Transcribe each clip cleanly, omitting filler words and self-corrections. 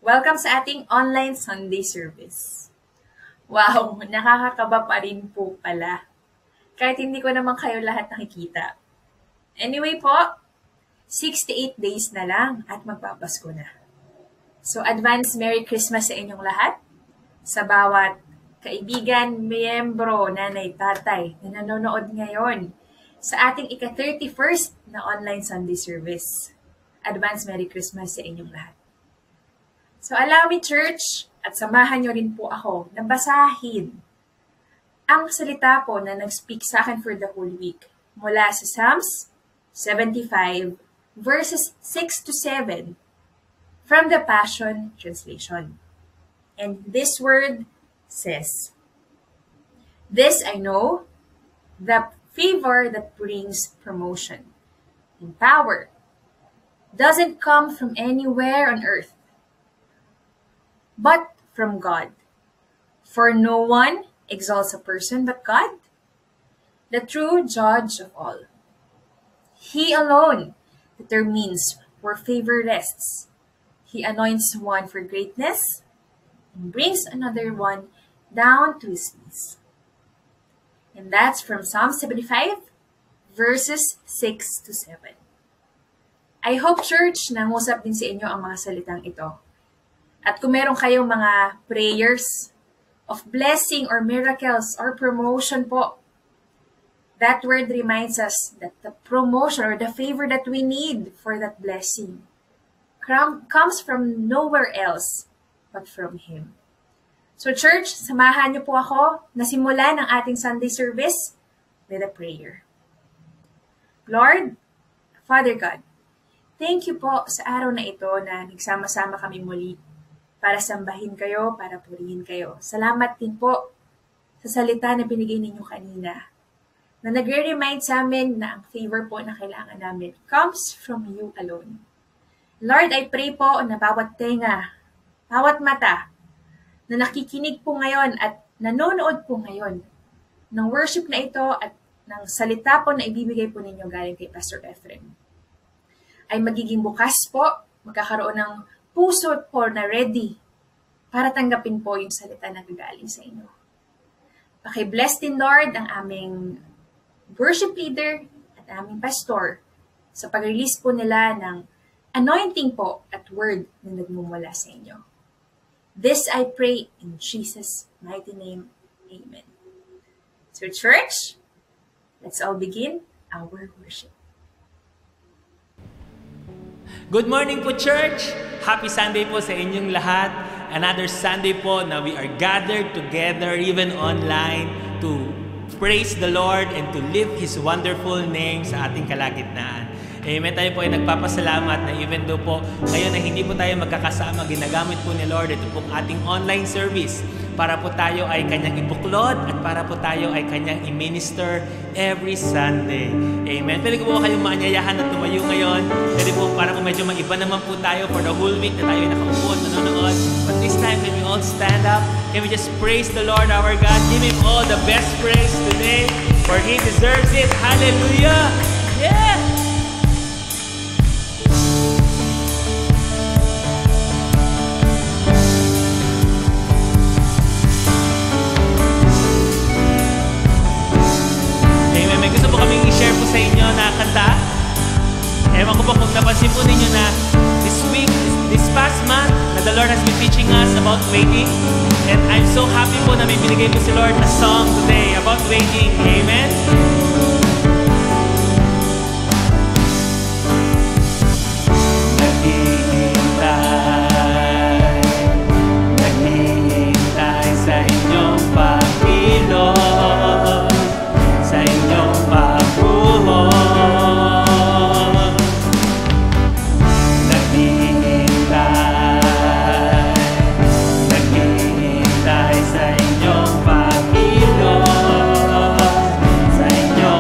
Welcome sa ating online Sunday service. Wow, nakakakaba pa rin po pala. Kahit hindi ko naman kayo lahat nakikita. Anyway po, 68 days na lang at magpapasko na. So advance Merry Christmas sa inyong lahat. Sa bawat kaibigan, miyembro, nanay, tatay na nanonood ngayon sa ating ika-31st na online Sunday service. Advance Merry Christmas sa inyong lahat. So allow me, church, at samahan niyo rin po ako na basahin ang salita po na nag-speak sa akin for the whole week mula sa Psalms 75 verses 6 to 7 from the Passion Translation. And this word says, "This I know, the favor that brings promotion and power doesn't come from anywhere on earth, but from God. For no one exalts a person but God, the true judge of all. He alone determines where favor rests. He anoints one for greatness and brings another one down to his knees." And that's from Psalm 75, verses 6 to 7. I hope, church, nangusap din sa inyo ang mga salitang ito. At kung meron kayong mga prayers of blessing or miracles or promotion po, that word reminds us that the promotion or the favor that we need for that blessing comes from nowhere else but from Him. So church, samahan niyo po ako na simulan ang ating Sunday service with a prayer. Lord, Father God, thank you po sa araw na ito na nagsama-sama kami muli para sambahin kayo, para purihin kayo. Salamat din po sa salita na binigay ninyo kanina na nagre-remind sa amin na ang favor po na kailangan namin comes from you alone. Lord, I pray po na bawat tenga, bawat mata na nakikinig po ngayon at nanonood po ngayon ng worship na ito at ng salita po na ibibigay po ninyo galing kay Pastor Efren, ay magiging bukas po, magkakaroon ng puso po na ready para tanggapin po yung salita na gagaling sa inyo. Paki-bless din, Lord, ang aming worship leader at aming pastor sa pag-release po nila ng anointing po at word na nagmumula sa inyo. This I pray in Jesus' mighty name. Amen. So church, let's all begin our worship. Good morning po, church! Happy Sunday po sa inyong lahat. Another Sunday po na we are gathered together even online to praise the Lord and to lift His wonderful name sa ating kalagitnaan. Amen. Tayo po ay nagpapasalamat na even though po ngayon na hindi po tayo magkakasama, ginagamit po ni Lord ito pong ating online service para po tayo ay kanyang ibuklod at para po tayo ay kanyang i-minister every Sunday. Amen. Pwede ko po kayong maanyayahan na tumayo ngayon. Pwede po para po medyo mag-iba naman po tayo for the whole week na tayo ay nakaupo at nanonood. But this time, can we all stand up? Can we just praise the Lord our God? Give Him all the best praise today, for He deserves it. Hallelujah! Yeah! Sa inyo na kanta. Ewan ko po kung napansin po ninyo na this past month, na the Lord has been teaching us about waiting. And I'm so happy po na may binigay po si Lord na song today about waiting. Amen? Naghihintay sa inyong pag-ilog, sa inyong pag-ilog. Naghihintay sa inyong pag-ilog, sa inyong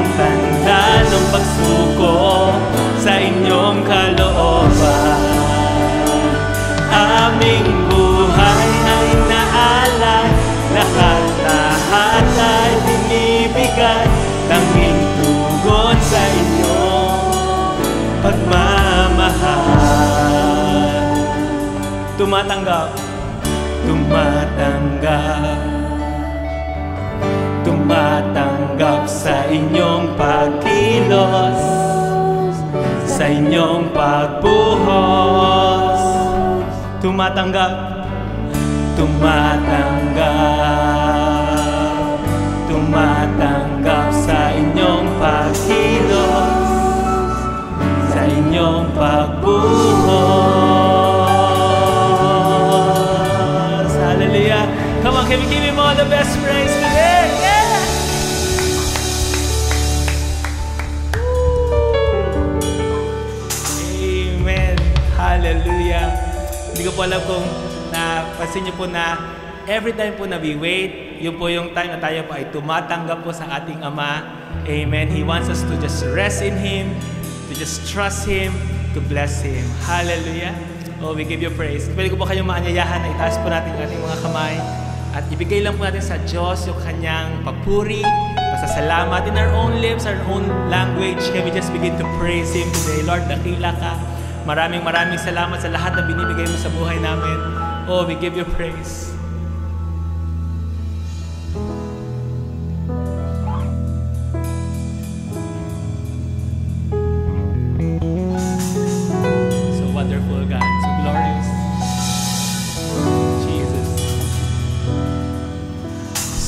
ang tanda ng pagsuko sa inyong kalooban. Aming buhay ay naalay, lahat-lahat ay binibigay, tanging tugon sa inyong pagmamahal. Tumatanggap, tumatanggap sa inyong pagkilos, sa inyong pagbuhos. Tumatanggap sa inyong pagkilos, sa inyong pagbuhos. Hallelujah. Come on, can we give Him all the best praise today? Yeah! Amen. Hallelujah. Hindi ko po alam kung napansin niyo po na every time po na we wait, yun po yung time na tayo po ay tumatanggap po sa ating Ama. Amen. He wants us to just rest in Him, to just trust Him, to bless Him. Hallelujah. Oh, we give you praise. Pwede ko po kayong maanyayahan na itaas po natin ang ating mga kamay at ibigay lang po natin sa Diyos yung Kanyang papuri, pasasalamat in our own lips, our own language. Can we just begin to praise Him today? Lord, dakila ka. Maraming salamat sa lahat na binibigay mo sa buhay namin. Oh, we give you praise. So wonderful, God. So glorious. Jesus.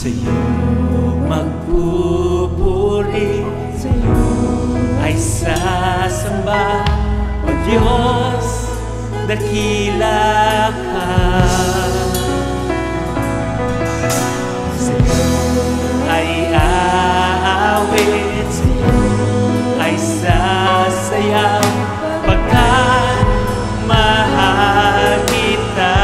Sa iyo magpupuri, sa iyo ay sasamba. O Diyos, dakila ka. Sa'yo ay aawit, sa'yo ay sasayaw, pagkat mahal kita.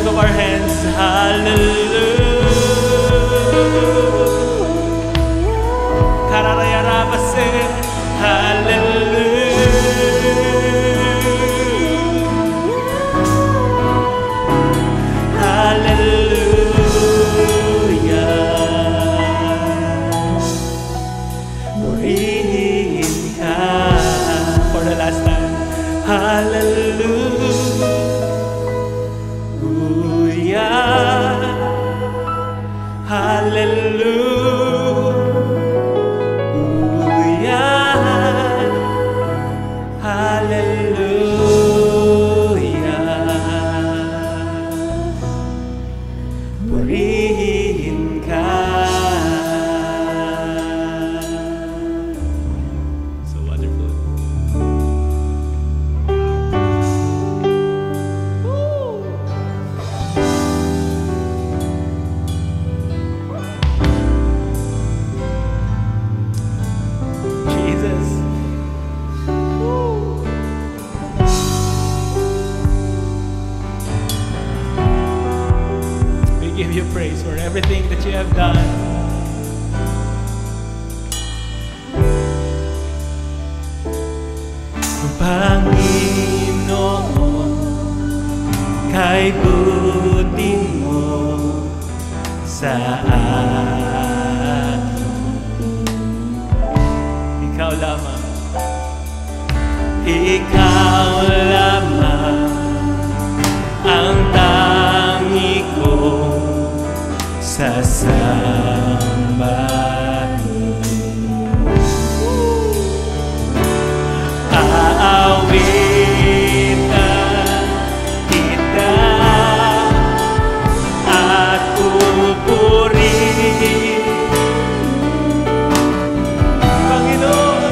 lift up our hands. Hallelujah. Kararayarabase. Hallelujah. Hallelujah. Purihin ka. For the last time. Hallelujah. Hallelujah. Hallelujah. Purihin ka. So wonderful. Jesus. We give you praise for everything that you have done. Panginoon, kay butin mo sa akin. Ikaw lamang. Ikaw lamang ang tangi kong sasambahin. Aawitan kita at pupurihin, Panginoon.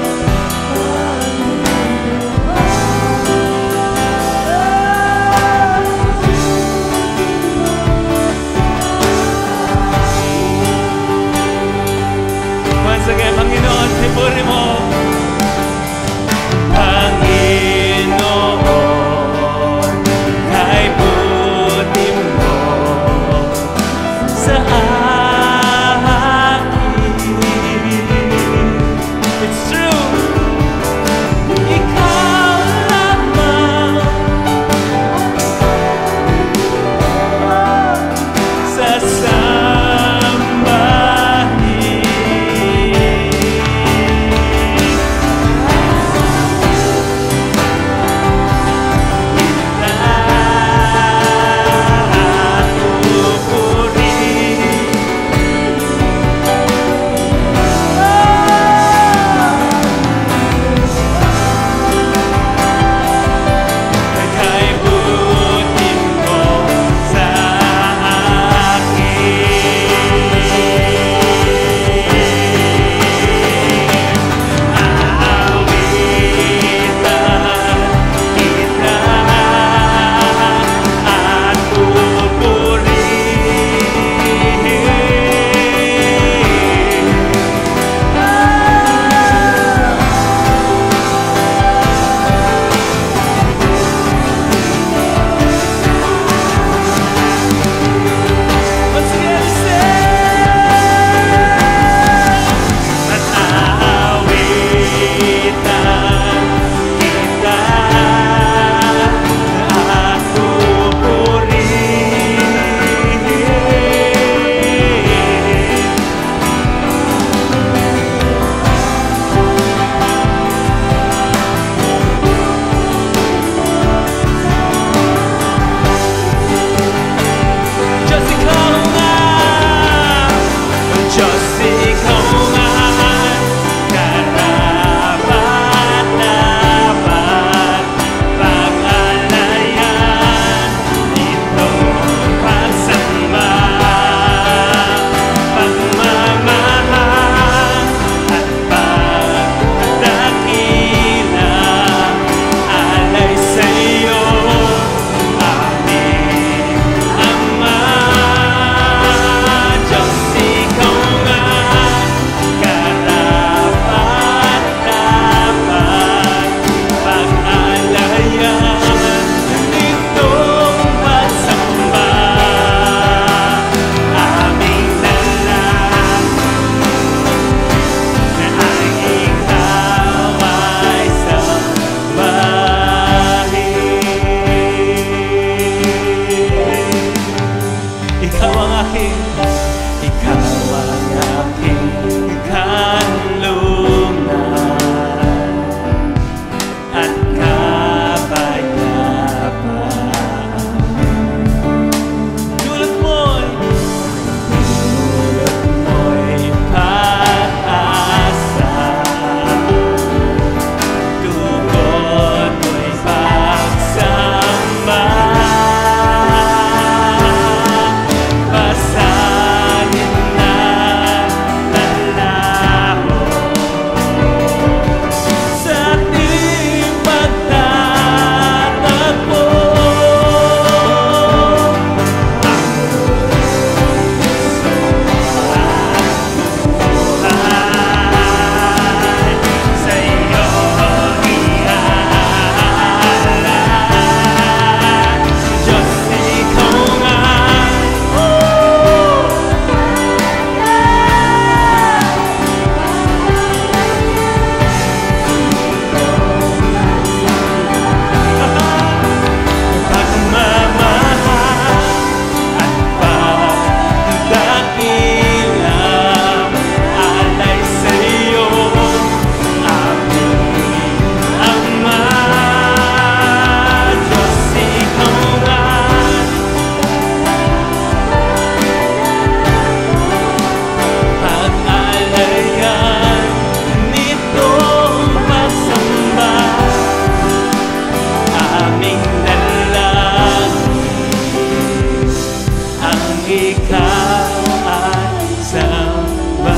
ikaw ay sambahin.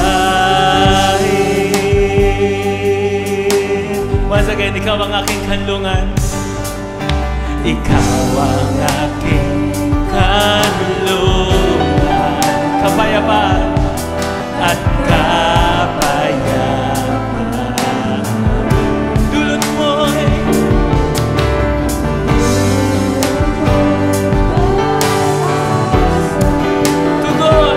Once again, ikaw ang aking kanlungan. Ikaw ang aking kanlungan. Kapayapaan at kapayapaan. Dulot mo'y tugon.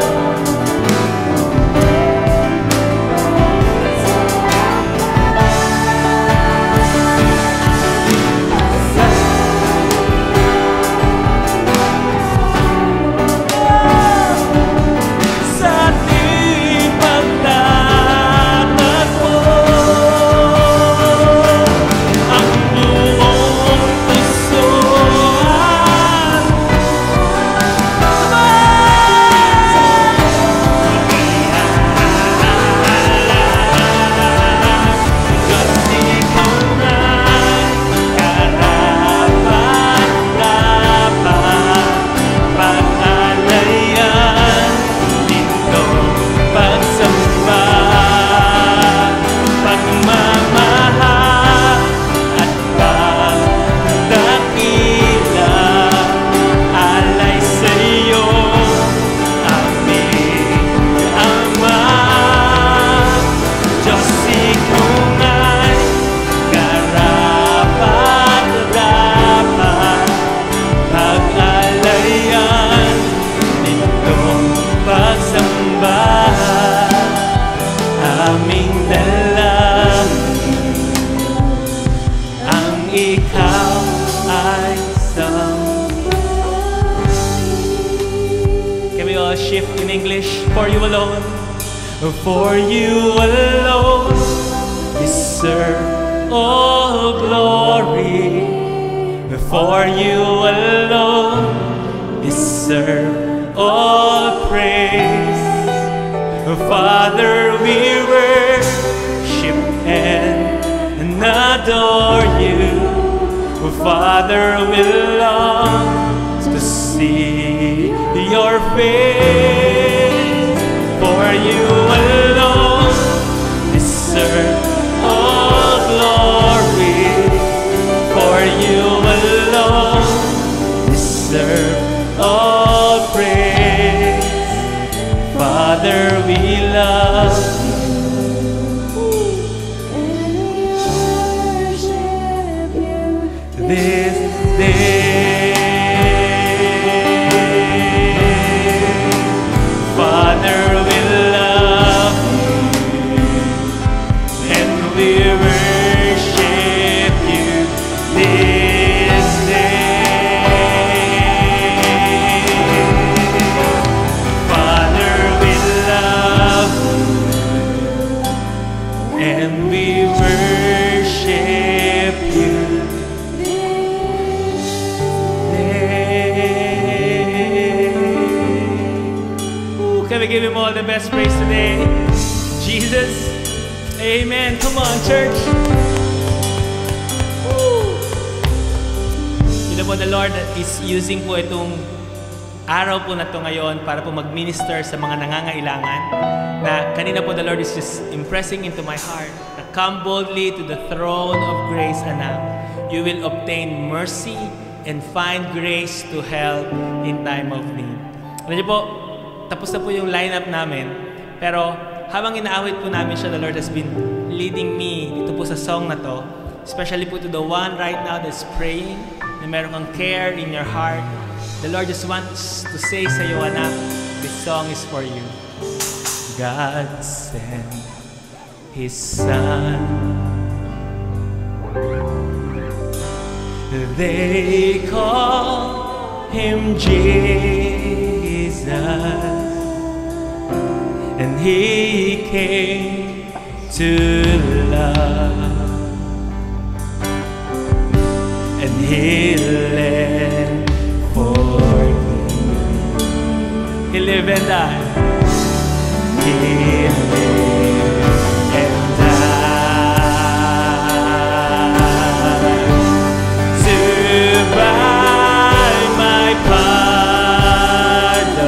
Shift in English. For you alone, for you alone deserve all glory. For you alone deserve all praise. Father, we worship and adore you. Father, we long to see your face. For you alone deserve all glory. For you alone deserve all praise. Father, we love you. This day give him all the best praise today. Jesus. Amen. Come on, church. You know po, the Lord is using po itong araw po na ito ngayon para po mag-minister sa mga nangangailangan. Na kanina po the Lord is just impressing into my heart na come boldly to the throne of grace, anak. You will obtain mercy and find grace to help in time of need. Alam niyo po, tapos na po yung lineup namin, pero habang inaawit po namin siya, the Lord has been leading me dito po sa song na to, especially po to the one right now that's praying, na meron kang care in your heart. The Lord just wants to say sa iyo, anak, this song is for you. God sent His Son. They call Him Jesus, and He came to love, and He lived for me. He lived and died. He lived and died to buy my pardon.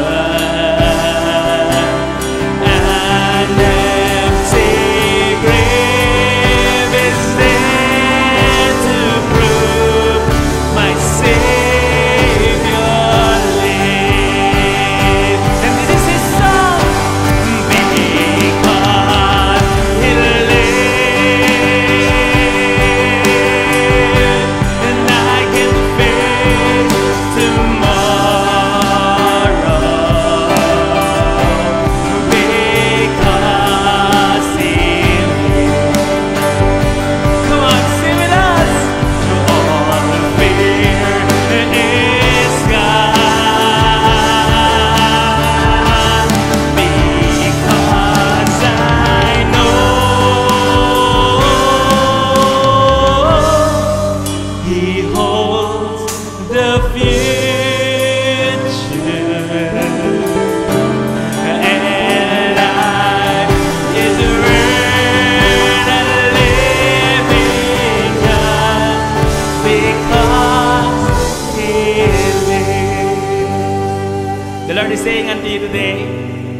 The Lord is saying unto you today,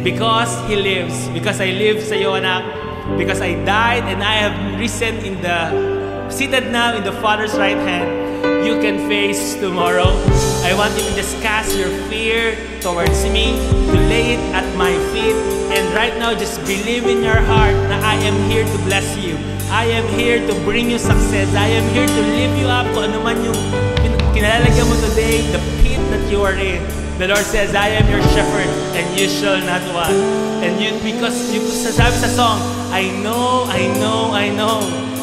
because He lives, because I live sa iyo, anak, because I died and I have risen seated now in the Father's right hand, you can face tomorrow. I want you to just cast your fear towards me, to lay it at my feet, and right now just believe in your heart na I am here to bless you. I am here to bring you success. I am here to lift you up kung ano man yung kinalalagyan mo today, the pit that you are in. The Lord says, I am your shepherd and you shall not want. And because sabi sa song, I know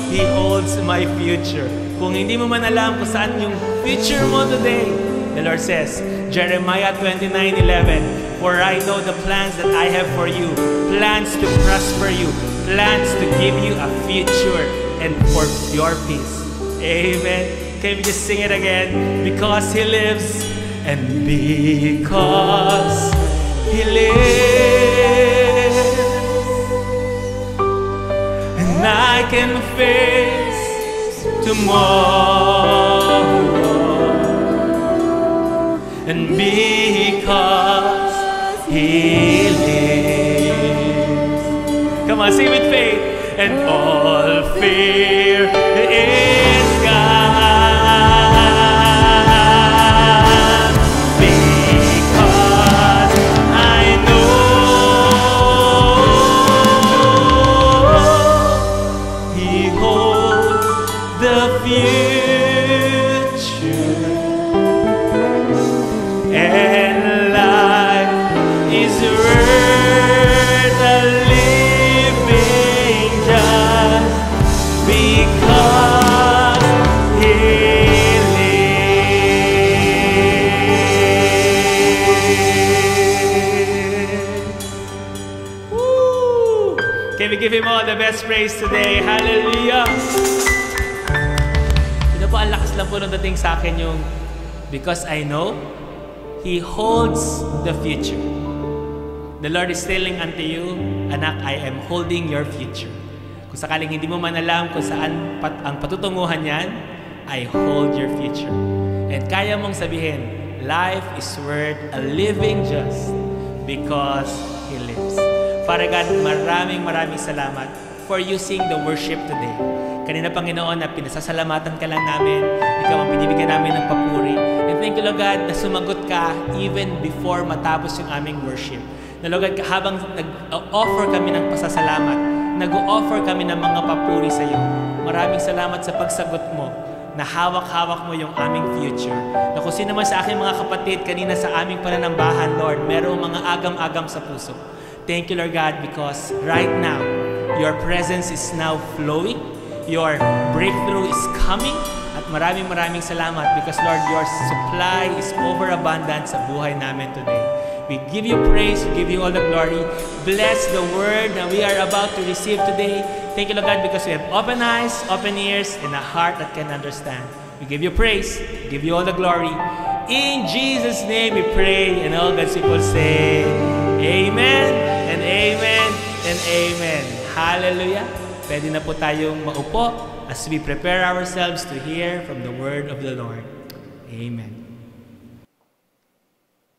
He holds my future. Kung hindi mo man alam kung saan yung future mo today, the Lord says, Jeremiah 29:11, for I know the plans that I have for you, plans to prosper you, plans to give you a future and for your peace. Amen. Can we just sing it again? Because He lives, and because He lives, and I can face tomorrow. And because He lives, come on, sing with faith. And all fear is gone, because I know He holds the future, and life is worth a living just because He lives. Woo! Can we give Him all the best praise today? Hallelujah! Ito po, ang lakas lang po nung dating sa akin yung because I know He holds the future. The Lord is telling unto you, anak, I am holding your future. Kung sakaling hindi mo man alam kung saan ang patutunguhan yan, I hold your future. And kaya mong sabihin, life is worth a living just because He lives. Father God, maraming salamat for using the worship today. Kanina, Panginoon, na pinasasalamatan ka lang namin. Ikaw ang binibigyan namin ng papuri. And thank you, Lord God, na sumagot ka even before matapos yung aming worship. Na, Lord God, habang nag-offer kami ng pasasalamat, nag-offer kami ng mga papuri sa iyo. Maraming salamat sa pagsagot mo, na hawak-hawak mo yung aming future. Na kung sino man sa aking mga kapatid, kanina sa aming pananambahan, Lord, merong mga agam-agam sa puso. Thank you, Lord God, because right now, your presence is now flowing. Your breakthrough is coming. At maraming salamat because, Lord, your supply is overabundant sa buhay namin today. We give you praise, we give you all the glory. Bless the word that we are about to receive today. Thank you, Lord God, because we have open eyes, open ears, and a heart that can understand. We give you praise, we give you all the glory. In Jesus' name we pray, and all God's people say, Amen, and Amen, and Amen. Hallelujah. Pwede na po tayong maupo as we prepare ourselves to hear from the word of the Lord. Amen.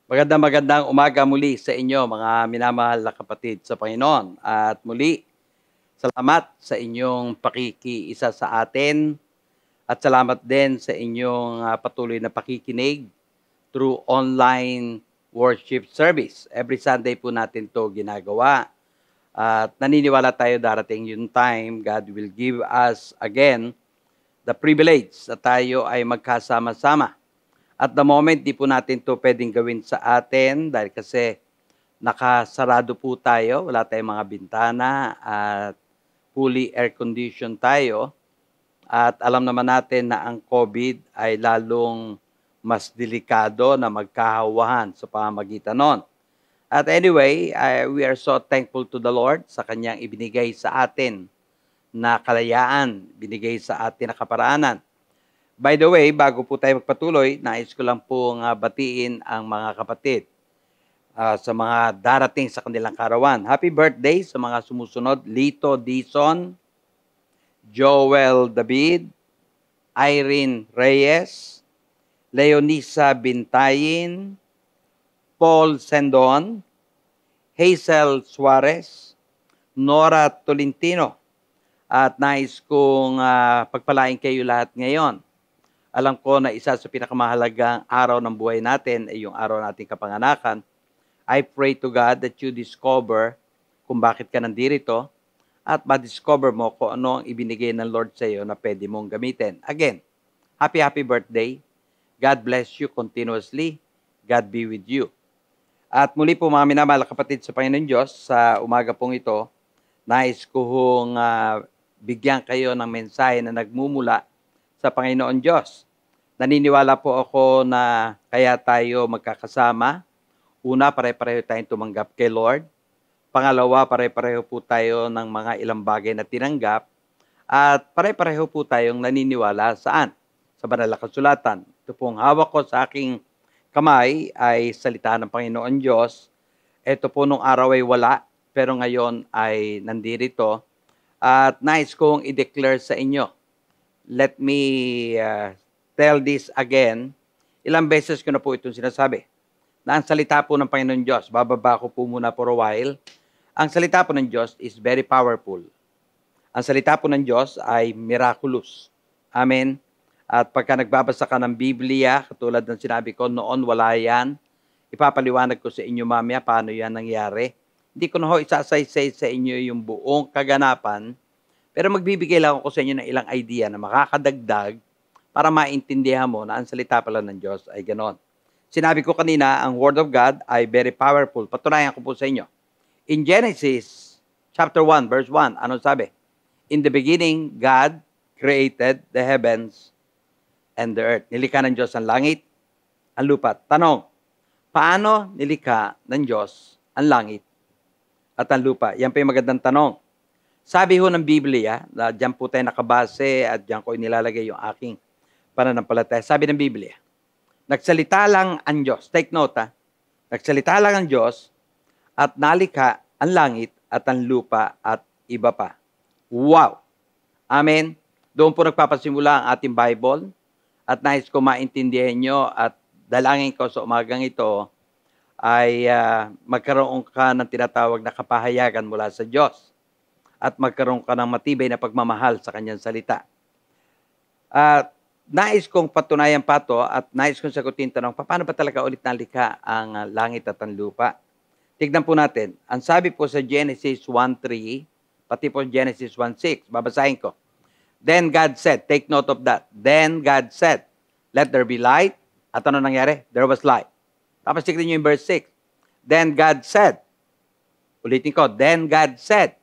Magandang umaga muli sa inyo, mga minamahal na kapatid sa Panginoon. At muli, salamat sa inyong pakikiisa sa atin at salamat din sa inyong patuloy na pakikinig through online worship service. Every Sunday po natin to ginagawa. At naniniwala tayo darating yung time, God will give us again the privilege na tayo ay magkasama-sama. At the moment, di po natin to pwedeng gawin sa atin dahil kasi nakasarado po tayo, wala tayong mga bintana at fully air-conditioned tayo. At alam naman natin na ang COVID ay lalong mas delikado na magkahawahan sa pamamagitan nun. At anyway, we are so thankful to the Lord sa Kanyang ibinigay sa atin na kalayaan, binigay sa atin na kaparaanan. By the way, bago po tayo magpatuloy, nais ko lang pong batiin ang mga kapatid sa mga darating sa kanilang karawan. Happy birthday sa mga sumusunod, Lito Dizon, Joel David, Irene Reyes, Leonisa Bintayin, Paul Sendon, Hazel Suarez, Nora Tolentino. At nais kong pagpalain kayo lahat ngayon. Alam ko na isa sa pinakamahalagang araw ng buhay natin ay yung araw nating kapanganakan. I pray to God that you discover kung bakit ka nandito at ma-discover mo kung ano ang ibinigay ng Lord sa iyo na pwede mong gamitin. Again, happy birthday. God bless you continuously. God be with you. At muli po mga minamahal kapatid sa Panginoon Diyos, sa umaga pong ito, nais ko hong bigyan kayo ng mensahe na nagmumula sa Panginoon Diyos. Naniniwala po ako na kaya tayo magkakasama. Una, pare-pareho tayong tumanggap kay Lord. Pangalawa, pare-pareho po tayo ng mga ilang bagay na tinanggap. At pare-pareho po tayong naniniwala saan? Sa banal na kasulatan. Ito pong hawak ko sa aking kamay ay salita ng Panginoon Diyos. Ito po nung araw ay wala, pero ngayon ay nandirito. At nais kong i-declare sa inyo. Let me tell this again. Ilang beses ko na po itong sinasabi. Na ang salita po ng Panginoon Diyos, bababa ko po muna for a while. Ang salita po ng Diyos is very powerful. Ang salita po ng Diyos ay miraculous. Amen. At pagka nagbabasa ka ng Biblia, katulad ng sinabi ko, noon wala yan. Ipapaliwanag ko sa inyo mamaya paano yan nangyari. Hindi ko na ho isasaysay sa inyo yung buong kaganapan, pero magbibigay lang ako sa inyo ng ilang idea na makakadagdag para maintindihan mo na ang salita pala ng Diyos ay ganon. Sinabi ko kanina, ang Word of God ay very powerful. Patunayan ko po sa inyo. In Genesis chapter 1, verse 1, ano sabi? In the beginning, God created the heavens and the earth. Nilikha ng Diyos ang langit, ang lupa. Tanong, paano nilikha ng Diyos ang langit at ang lupa? Yan pa yung magandang tanong. Sabi ho ng Biblia, na dyan po tayo nakabase at dyan ko inilalagay yung aking pananampalataya. Sabi ng Biblia, nagsalita lang ang Diyos. Take note ha. Nagsalita lang ang Diyos at nalikha ang langit at ang lupa at iba pa. Wow! Amen? Doon po nagpapasimula ang ating Bible at nais ko maintindihan nyo at dalangin ko sa umagang ito ay magkaroon ka ng tinatawag na kapahayagan mula sa Diyos at magkaroon ka ng matibay na pagmamahal sa Kanyang salita. At nais kong patunayan pa to at nais kong sagutin tanong, paano ba talaga ulit nalikha ang langit at ang lupa? Tignan po natin. Ang sabi po sa Genesis 1:3, pati po Genesis 1:6, babasahin ko. Then God said, take note of that. Then God said, let there be light. At ano nangyari? There was light. Tapos tignan nyo yung verse 6. Then God said, ulitin ko, then God said,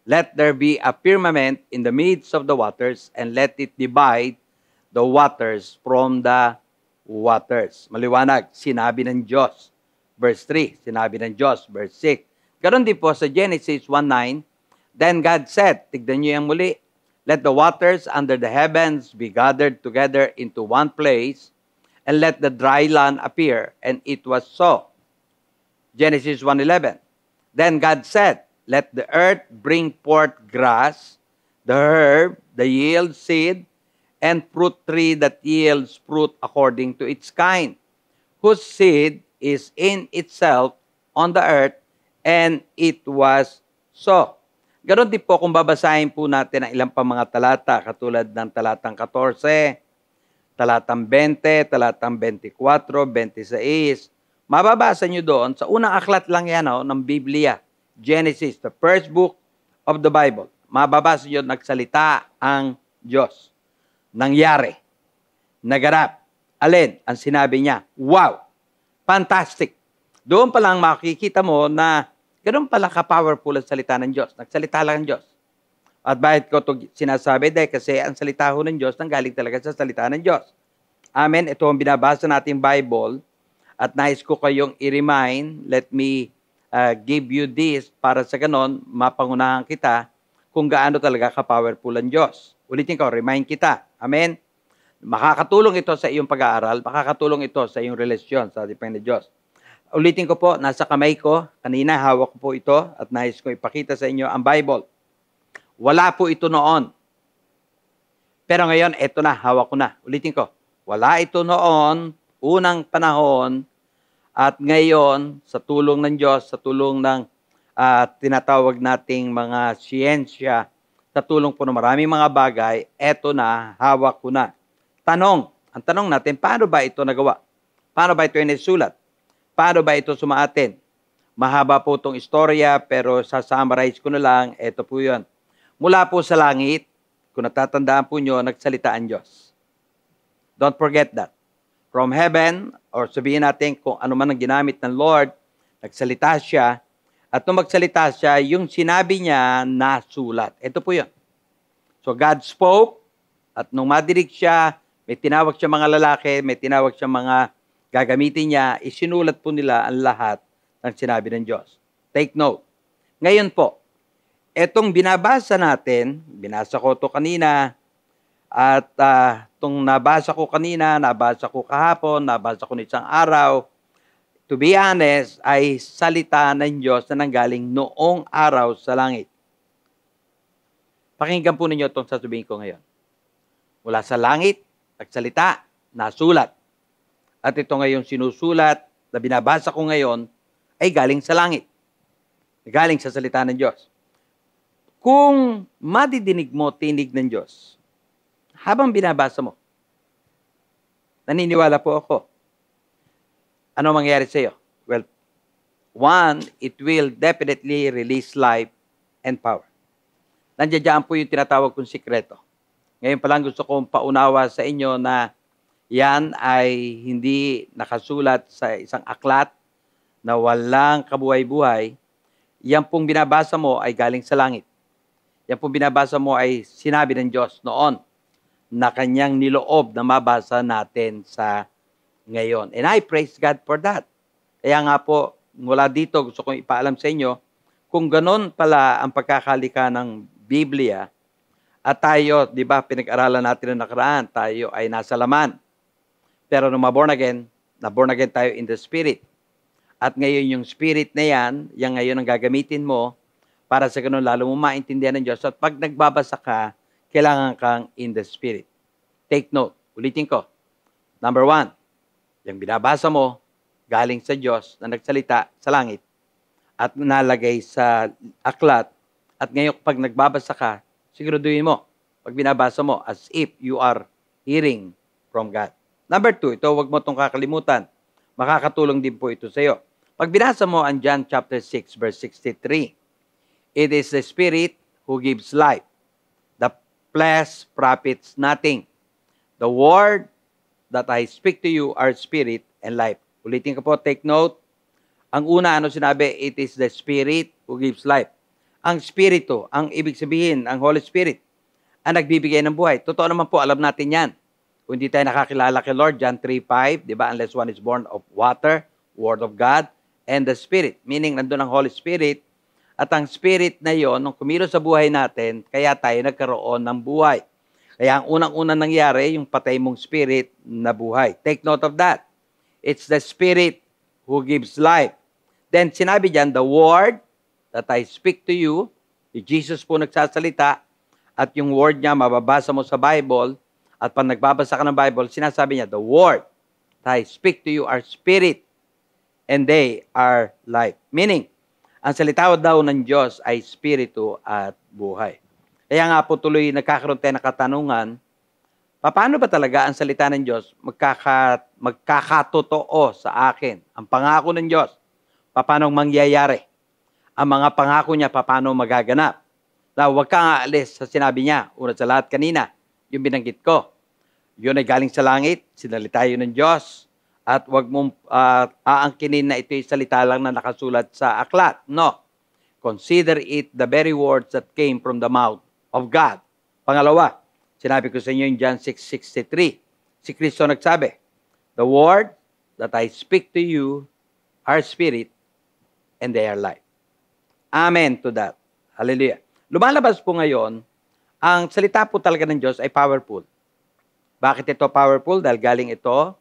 let there be a firmament in the midst of the waters and let it divide the waters from the waters. Maliwanag, sinabi ng Diyos. Verse 3, sinabi ng Diyos. Verse 6. Ganon din po sa Genesis 1:9. Then God said, tignan nyo yung muli, let the waters under the heavens be gathered together into one place, and let the dry land appear. And it was so. Genesis 1:11. Then God said, let the earth bring forth grass, the herb, the yield seed, and fruit tree that yields fruit according to its kind, whose seed is in itself on the earth, and it was so. Ganon din po kung babasahin po natin ang ilang pa mga talata, katulad ng talatang 14, talatang 20, talatang 24, 26. Mababasa nyo doon, sa unang aklat lang yan ng Biblia, Genesis, the first book of the Bible. Mababasa nyo, nagsalita ang Diyos. Nangyari. Naganap. Alin? Ang sinabi niya. Wow! Fantastic! Doon pa lang makikita mo na ganoon pala ka-powerful ang salita ng Diyos. Nagsalita lang ang Diyos. At bakit ko ito sinasabi? Dahil kasi ang salita ho ng Diyos nanggaling talaga sa salita ng Diyos. Amen? Ito ang binabasa nating Bible. At nais ko kayong i-remind, let me give you this para sa ganon, mapangunahan kita kung gaano talaga ka-powerful ang Diyos. Ulitin ko, remind kita. Amen? Makakatulong ito sa iyong pag-aaral, makakatulong ito sa iyong relasyon sa ating Panginoon Diyos. Ulitin ko po, nasa kamay ko, kanina hawak ko po ito at nais ko ipakita sa inyo ang Bible. Wala po ito noon. Pero ngayon, ito na, hawak ko na. Ulitin ko, wala ito noon, unang panahon, At ngayon, sa tulong ng Diyos, sa tulong ng tinatawag nating mga siyensya, sa tulong po ng maraming mga bagay, eto na, hawak ko na. Ang tanong natin, paano ba ito nagawa? Paano ba ito inisulat? Paano ba ito sumaatin? Mahaba po itong istorya, pero sa-summarize ko na lang, eto po yun. Mula po sa langit, kung natatandaan po nyo, nagsalita ang Diyos. Don't forget that. From heaven, or sabihin natin kung ano man ang ginamit ng Lord, nagsalita siya, at nung magsalita siya, yung sinabi niya, nasulat. Ito po yun. So God spoke, at nung madinig siya, may tinawag siya mga lalaki, may tinawag siya mga gagamitin niya, isinulat po nila ang lahat ng sinabi ng Diyos. Take note. Ngayon po, etong binabasa natin, binasa ko ito kanina, at itong nabasa ko kanina, nabasa ko kahapon, nabasa ko isang araw, to be honest, ay salita ng Diyos na nanggaling noong araw sa langit. Pakinggan po ninyo itong sasabihin ko ngayon. Mula sa langit, nagsalita, nasulat. At ito ngayong sinusulat na binabasa ko ngayon ay galing sa langit. Galing sa salita ng Diyos. Kung madidinig mo tinig ng Diyos, habang binabasa mo, naniniwala po ako, ano mangyayari sa iyo? Well, one, it will definitely release life and power. Nandiyan po yung tinatawag kong sikreto. Ngayon pa lang gusto kong paunawa sa inyo na yan ay hindi nakasulat sa isang aklat na walang kabuhay-buhay. Yan pong binabasa mo ay galing sa langit. Yan pong binabasa mo ay sinabi ng Diyos noon na kanyang niloob na mabasa natin sa ngayon. And I praise God for that. Kaya nga po, mula dito gusto kong ipaalam sa inyo kung ganon pala ang pagkakalika ng Biblia at tayo, di ba, pinag-aralan natin na nakaraan, tayo ay nasa laman. Pero nung na-born again tayo in the Spirit. At ngayon yung Spirit na yan ngayon ang gagamitin mo para sa ganun lalo mo maintindihan ng Diyos. At pag nagbabasa ka, kailangan kang in the Spirit. Take note. Ulitin ko. Number 1, yung binabasa mo, galing sa Diyos na nagsalita sa langit at nalagay sa aklat. At ngayon, pag nagbabasa ka, siguraduhin mo, pag binabasa mo, as if you are hearing from God. Number 2, ito huwag mo itong kakalimutan. Makakatulong din po ito sa iyo. Pag binasa mo ang John chapter 6, verse 63, it is the Spirit who gives life. The flesh profits nothing. The word that I speak to you are spirit and life. Ulitin ko po, take note. Ang una, ano sinabi? It is the Spirit who gives life. Ang Spirito, ang ibig sabihin, ang Holy Spirit, ang nagbibigay ng buhay. Totoo naman po, alam natin yan. Kung hindi tayo nakakilala kay Lord, John 3:5, di ba? Unless one is born of water, Word of God, and the Spirit. Meaning, nandun ang Holy Spirit. At ang Spirit na yon, nung kumilos sa buhay natin, kaya tayo nagkaroon ng buhay. Kaya ang unang-unang nangyari, yung patay mong spirit na buhay. Take note of that. It's the Spirit who gives life. Then sinabi diyan, the word that I speak to you, si Jesus po nagsasalita, at yung word niya, mababasa mo sa Bible, at pag nagbabasa ka ng Bible, sinasabi niya, the word that I speak to you are spirit, and they are life. Meaning, ang salita daw ng Diyos ay spirito at buhay. Kaya nga po tuloy nagkakaroon tayo ng katanungan, paano ba talaga ang salita ng Diyos magkakatotoo sa akin? Ang pangako ng Diyos, paano mangyayari? Ang mga pangako niya, paano magaganap? Na huwag kang aalis sa sinabi niya. Una sa lahat kanina, yung binanggit ko. Yun ay galing sa langit, sinalita yun ng Diyos. At huwag mong aangkinin na ito'y salita lang na nakasulat sa aklat. No. Consider it the very words that came from the mouth of God. Pangalawa, sinabi ko sa inyo yung John 6:63. Si Kristo nagsabi, the word that I speak to you are spirit and they are life. Amen to that. Hallelujah. Lumalabas po ngayon, ang salita po talaga ng Diyos ay powerful. Bakit ito powerful? Dahil galing ito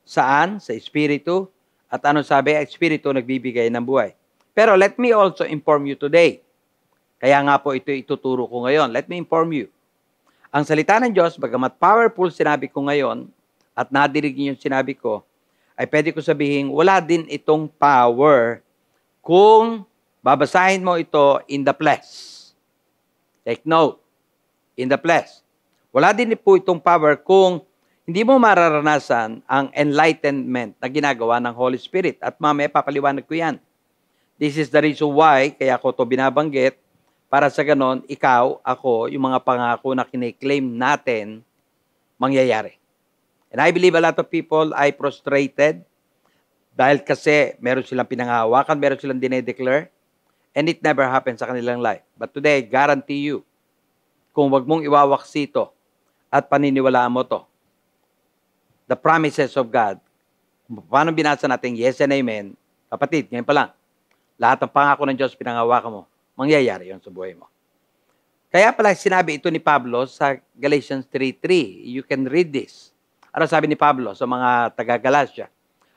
saan? Sa Espiritu. At ano sabi? Espiritu nagbibigay ng buhay. Pero let me also inform you today. Kaya nga po ito ituturo ko ngayon. Let me inform you. Ang salita ng Diyos, bagamat powerful sinabi ko ngayon, at nadinig niyo yung sinabi ko, ay pwede ko sabihin, wala din itong power kung babasahin mo ito in the flesh. Take note, in the flesh. Wala din po itong power kung hindi mo mararanasan ang enlightenment na ginagawa ng Holy Spirit. At mamaya papaliwanag ko yan. This is the reason why, kaya ko ito binabanggit, para sa ganon, ikaw, ako, yung mga pangako na kiniklaim natin, mangyayari. And I believe a lot of people ay frustrated dahil kasi meron silang pinangahawakan, meron silang dinedeclare, and it never happens sa kanilang life. But today, I guarantee you, kung wag mong iwawaksi ito at paniniwalaan mo to, the promises of God, paano binasa natin yes and amen, kapatid, ngayon pa lang, lahat ng pangako ng Diyos pinangahawakan mo, mangyayari yon sa buhay mo. Kaya pala sinabi ito ni Pablo sa Galatians 3:3. You can read this. Ano sabi ni Pablo sa mga taga-Galatia?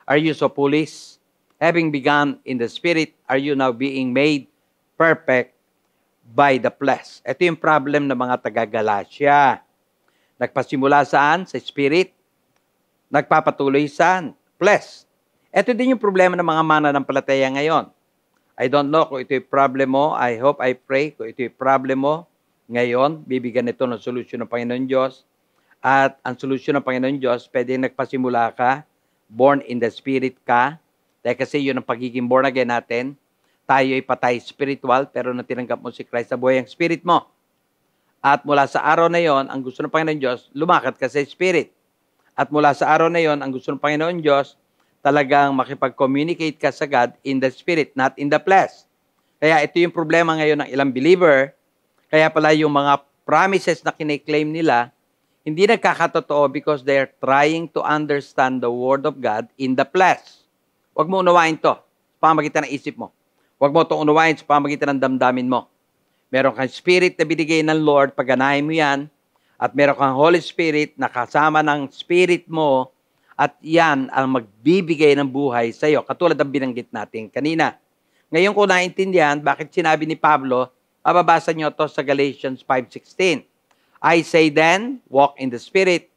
Are you so foolish? Having begun in the Spirit, are you now being made perfect by the flesh? Ito yung problem ng mga taga-Galatia. Nagpasimula saan? Sa Spirit. Nagpapatuloy sa flesh. Ito din yung problema ng mga mananampalataya ngayon. I don't know kung ito yung problem mo. I hope, I pray kung ito yung problem mo. Ngayon, bibigyan ito ng solusyon ng Panginoon Diyos. At ang solusyon ng Panginoon Diyos, pwede nagpasimula ka, born in the Spirit ka, dahil kasi yun ang pagiging born again natin. Tayo ay patay spiritual, pero nang tinanggap mo si Christ sa buhay ang Spirit mo. At mula sa araw na yon, ang gusto ng Panginoon Diyos, lumakad ka sa Spirit. At mula sa araw na yon, ang gusto ng Panginoon Diyos, talagang makipag-communicate ka sa God in the Spirit, not in the flesh. Kaya ito yung problema ngayon ng ilang believer. Kaya pala yung mga promises na kiniklaim nila, hindi nagkakatotoo because they're trying to understand the Word of God in the flesh. Huwag mo unawain to sa pamagitan ng isip mo. Huwag mo itong unawain sa pamagitan ng damdamin mo. Meron kang Spirit na binigay ng Lord, pagganahin mo yan, at meron kang Holy Spirit na kasama ng Spirit mo, at yan ang magbibigay ng buhay sa iyo. Katulad ng binanggit natin kanina. Ngayon ko naintindihan bakit sinabi ni Pablo, mababasa nyo to sa Galatians 5:16. I say then, walk in the Spirit,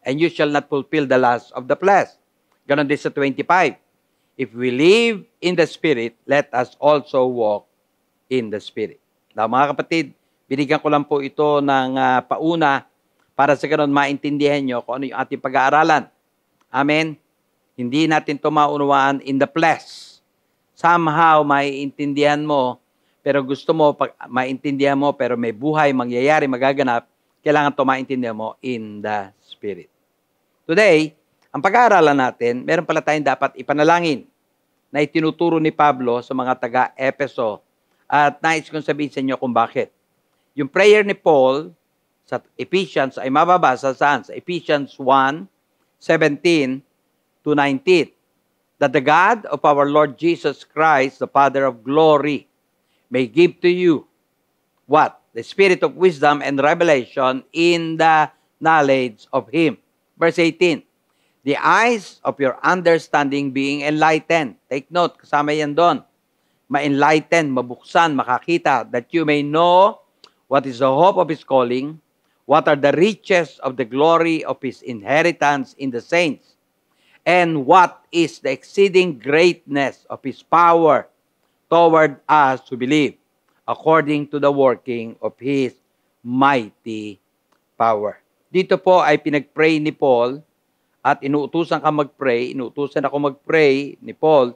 and you shall not fulfill the lust of the flesh. Ganon din sa 25. If we live in the Spirit, let us also walk in the Spirit. Now, mga kapatid, binigyan ko lang po ito ng pauna para sa ganon maintindihan nyo kung ano yung ating pag-aaralan. Amen? Hindi natin ito maunawaan in the flesh. Somehow, maiintindihan mo, pero gusto mo, maintindihan mo, pero may buhay, mangyayari, magaganap, kailangan ito maintindihan mo in the Spirit. Today, ang pag-aaralan natin, meron pala tayong dapat ipanalangin na itinuturo ni Pablo sa mga taga-Epeso. At nais kong sabihin sa inyo kung bakit. Yung prayer ni Paul sa Ephesians ay mababasa saan? Sa Ephesians 1:17 to 19. That the God of our Lord Jesus Christ, the Father of glory, may give to you what? The spirit of wisdom and revelation in the knowledge of Him. Verse 18. The eyes of your understanding being enlightened. Take note, kasama yan doon. Ma-enlighten, mabuksan, makakita, that you may know what is the hope of His calling, what are the riches of the glory of His inheritance in the saints, and what is the exceeding greatness of His power toward us who believe, according to the working of His mighty power. Dito po ay pinag-pray ni Paul at inuutusan ka mag-pray, inuutusan ako mag-pray ni Paul.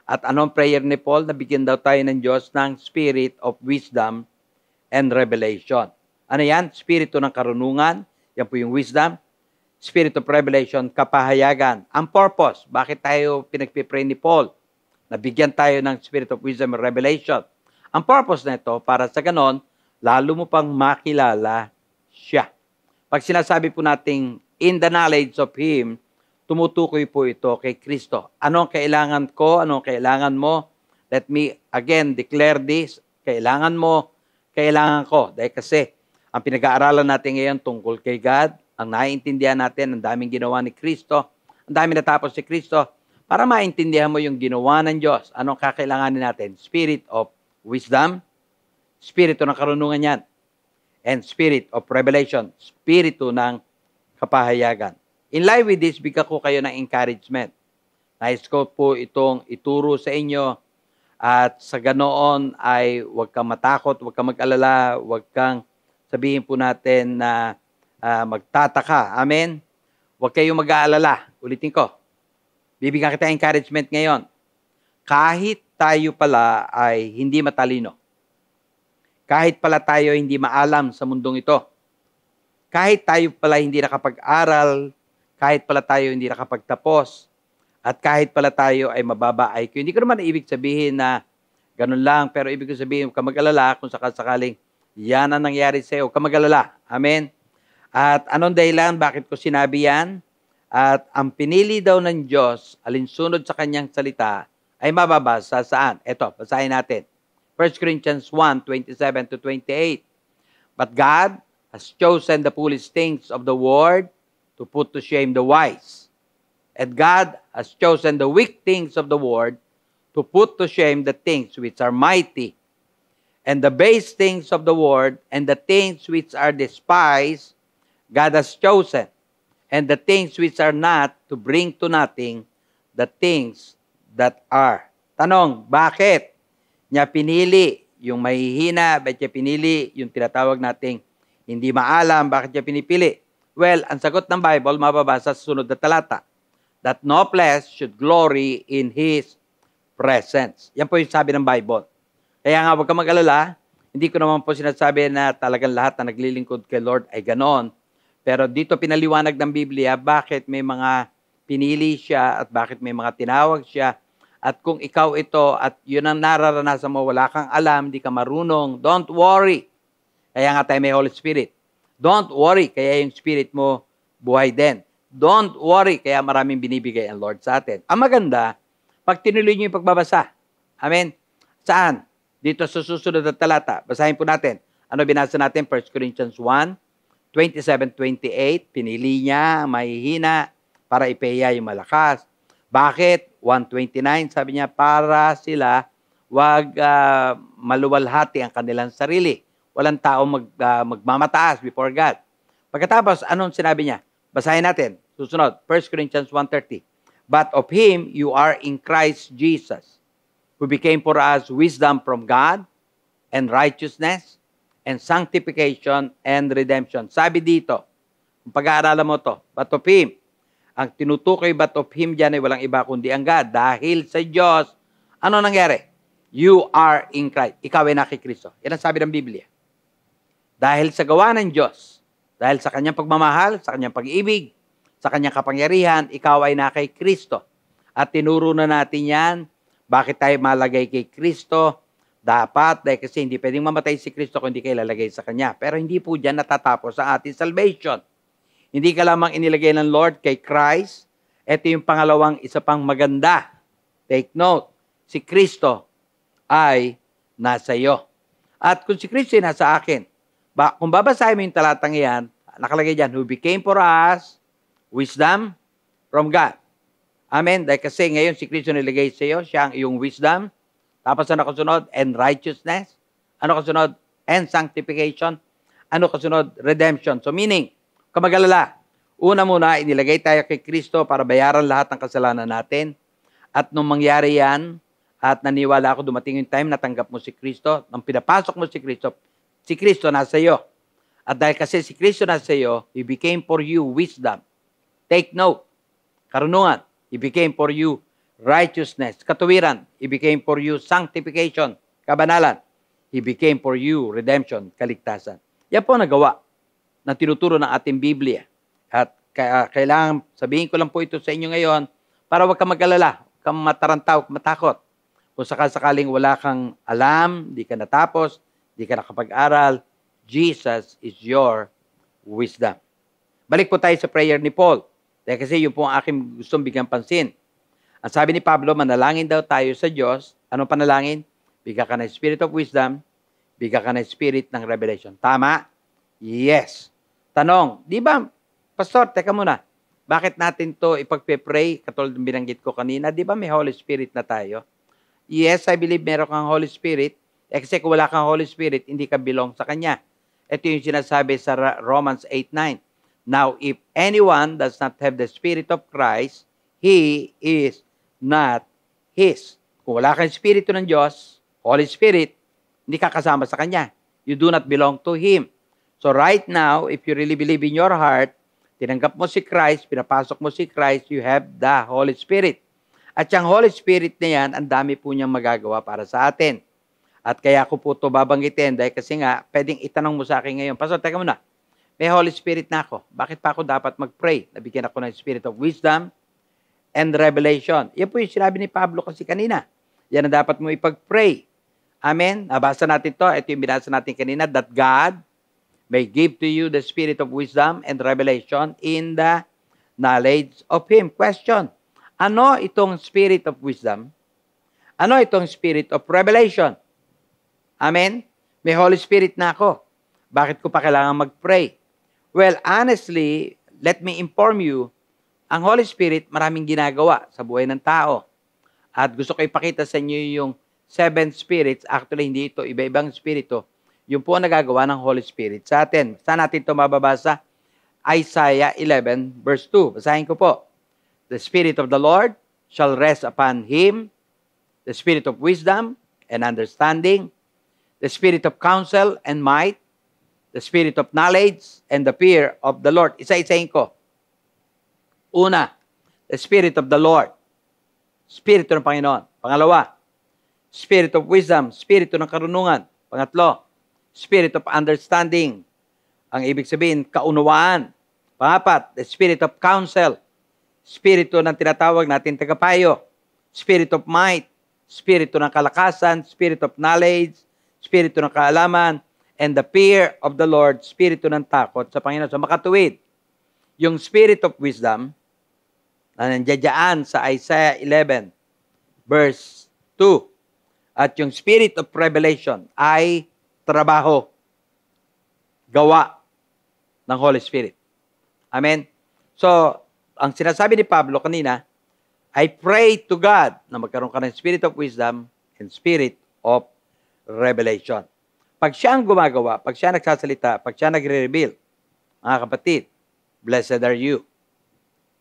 At anong prayer ni Paul? Nabigyan daw tayo ng Diyos ng spirit of wisdom and revelation. Ano yan? Spirito ng karunungan. Yan po yung wisdom. Spirit of revelation, kapahayagan. Ang purpose, bakit tayo pinagpipray ni Paul? Nabigyan tayo ng spirit of wisdom and revelation. Ang purpose na ito, para sa ganon, lalo mo pang makilala siya. Pag sinasabi po nating in the knowledge of Him, tumutukoy po ito kay Kristo. Anong kailangan ko? Anong kailangan mo? Let me again declare this. Kailangan mo, kailangan ko. Dahil kasi, ang pinag-aaralan natin ngayon tungkol kay God, ang naiintindihan natin, ang daming ginawa ni Kristo, ang daming natapos si Kristo, para maintindihan mo yung ginawa ng Diyos. Anong kakailanganin natin? Spirit of wisdom, spirito ng karunungan yan, and spirit of revelation, spirito ng kapahayagan. In line with this, bigyan ko kayo ng encouragement. Nais ko po itong ituro sa inyo at sa ganoon ay huwag kang matakot, huwag kang mag-alala, huwag kang sabihin po natin na magtataka. Amen? Huwag kayong mag-aalala. Ulitin ko. Bibigyan kita encouragement ngayon. Kahit tayo pala ay hindi matalino, kahit pala tayo hindi maalam sa mundong ito, kahit tayo pala hindi nakapag-aral, kahit pala tayo hindi nakapagtapos, at kahit pala tayo ay mababa IQ. Hindi ko naman ibig sabihin na ganun lang, pero ibig ko sabihin, huwag ka mag-alala kung sakaling yan ang nangyari sa iyo. Huwag ka mag-alala. Amen? At anong dahilan? Bakit ko sinabi yan? At ang pinili daw ng Diyos, alinsunod sa kanyang salita, ay mababasa saan? Ito, basahin natin. 1 Corinthians 1:27-28. But God has chosen the foolish things of the world to put to shame the wise. And God has chosen the weak things of the world to put to shame the things which are mighty. And the base things of the world and the things which are despised, God has chosen. And the things which are not, to bring to nothing the things that are. Tanong, bakit niya pinili yung mahihina? Bakit niya pinili yung tinatawag nating hindi maalam? Bakit niya pinipili? Well, ang sagot ng Bible, mababasa sa sunod na talata. That no flesh should glory in His presence. Yan po yung sabi ng Bible. Kaya nga, huwag ka mag-alala. Hindi ko naman po sinasabi na talagang lahat na naglilingkod kay Lord ay ganon. Pero dito pinaliwanag ng Biblia bakit may mga pinili siya at bakit may mga tinawag siya. At kung ikaw ito at yun ang nararanasan mo, wala kang alam, di ka marunong, don't worry. Kaya nga tayo may Holy Spirit. Don't worry, kaya yung Spirit mo buhay din. Don't worry, kaya maraming binibigay ang Lord sa atin. Ang maganda, pag tinuloy niyo yung pagbabasa. Amen? Saan? Dito sa susunod na talata. Basahin po natin. Ano binasa natin? 1 Corinthians 1:27-28. Pinili niya, mahihina, para ipeya yung malakas. Bakit? 1:29, sabi niya, para sila wag maluwalhati ang kanilang sarili. Walang tao magmamataas before God. Pagkatapos, anong sinabi niya? Basahin natin. Susunod, 1 Corinthians 1:30. But of Him you are in Christ Jesus, who became for us wisdom from God, and righteousness, and sanctification, and redemption. Sabi dito, kung pag-aaralan mo to, but of Him, ang tinutukoy but of Him dyan ay walang iba kundi ang God. Dahil sa Diyos, ano nangyari? You are in Christ. Ikaw ay nakikristo. Yan ang sabi ng Biblia. Dahil sa gawa ng Diyos, dahil sa kanyang pagmamahal, sa kanyang pag-ibig, sa kanyang kapangyarihan, ikaw ay na kay Kristo. At tinuro na natin yan, bakit tayo malagay kay Kristo? Dapat, dahil kasi hindi pwedeng mamatay si Kristo kung hindi kayo lalagay sa Kanya. Pero hindi po dyan natatapos sa ating salvation. Hindi ka lamang inilagay ng Lord kay Christ. Ito yung pangalawang isa pang maganda. Take note, si Kristo ay nasa iyo. At kung si Kristo ay nasa akin, kung babasahin mo yung talatang yan, nakalagay dyan, who became for us wisdom from God. Amen? Dahil kasi ngayon si Kristo nilagay sa iyo, siya ang iyong wisdom. Tapos ano kasunod? And righteousness. Ano kasunod? And sanctification. Ano kasunod? Redemption. So meaning, kamagalala, una muna, inilagay tayo kay Kristo para bayaran lahat ng kasalanan natin. At nung mangyari yan, at naniwala ako dumating yung time, natanggap mo si Kristo. Nung pinapasok mo si Kristo nasa iyo. At dahil kasi si Kristo nasa iyo, He became for you wisdom. Take note. Karunungan. He became for you righteousness, katuwiran. He became for you sanctification, kabanalan. He became for you redemption, kaligtasan. Yan po nagawa na tinuturo ng ating Biblia. At kailangan sabihin ko lang po ito sa inyo ngayon para huwag kang mag-alala, huwag kang matarantaw, matakot. Kung sakaling wala kang alam, di ka natapos, di ka nakapag-aral, Jesus is your wisdom. Balik po tayo sa prayer ni Paul. Dahil kasi yun po ang aking gustong bigyan pansin. Ang sabi ni Pablo, manalangin daw tayo sa Diyos. Anong panalangin? Bigyan ka ng spirit of wisdom, bigyan ka ng spirit ng revelation. Tama? Yes. Tanong, di ba, Pastor, teka muna, bakit natin to ipagpe-pray? Katulad ng binanggit ko kanina, di ba may Holy Spirit na tayo? Yes, I believe meron kang Holy Spirit. Kasi kung wala kang Holy Spirit, hindi ka belong sa Kanya. Ito yung sinasabi sa Romans 8:9. Now, if anyone does not have the Spirit of Christ, he is not His. Kung wala kang Espiritu ng Diyos, Holy Spirit, hindi ka kasama sa Kanya. You do not belong to Him. So right now, if you really believe in your heart, tinanggap mo si Christ, pinapasok mo si Christ, you have the Holy Spirit. At yung Holy Spirit na yan, ang dami po niyang magagawa para sa atin. At kaya ko po ito babanggitin dahil kasi nga, pwedeng itanong mo sa akin ngayon, Pastor, teka muna, may Holy Spirit na ako. Bakit pa ako dapat mag-pray? Nabigyan ako ng Spirit of Wisdom and Revelation. Yan po yung sinabi ni Pablo kasi kanina. Yan ang dapat mo ipag-pray. Amen? Nabasa natin to. Ito yung binasa natin kanina, that God may give to you the Spirit of Wisdom and Revelation in the knowledge of Him. Question, ano itong Spirit of Wisdom? Ano itong Spirit of Revelation? Amen? May Holy Spirit na ako. Bakit ko pa kailangan mag-pray? Well, honestly, let me inform you, ang Holy Spirit maraming ginagawa sa buhay ng tao. At gusto ko ipakita sa inyo yung 7 spirits. Actually, hindi ito iba-ibang spirito. Yung po nagagawa ng Holy Spirit sa atin. Saan natin ito mababasa? Isaiah 11 verse 2. Basahin ko po. The Spirit of the Lord shall rest upon Him, the Spirit of wisdom and understanding, the Spirit of counsel and might, the Spirit of knowledge and the fear of the Lord. Isa-isahin ko. Una, the Spirit of the Lord. Spirito ng Panginoon. Pangalawa, Spirit of wisdom, Spirito ng karunungan. Pangatlo, Spirit of understanding. Ang ibig sabihin, kaunawaan. Pangapat, the Spirit of counsel. Spirito ng tinatawag natin tagapayo. Spirit of might. Spirito ng kalakasan. Spirit of knowledge. Spirito ng kaalaman. And the fear of the Lord. Spirito ng takot sa Panginoon. So makatuwid, yung Spirit of wisdom, na nandiyan sa Isaiah 11, verse 2. At yung Spirit of revelation ay trabaho, gawa ng Holy Spirit. Amen? So, ang sinasabi ni Pablo kanina, I pray to God na magkaroon ka ng Spirit of wisdom and Spirit of revelation. Pag siya ang gumagawa, pag siya nagsasalita, pag siya nagre-reveal, mga kapatid, blessed are you.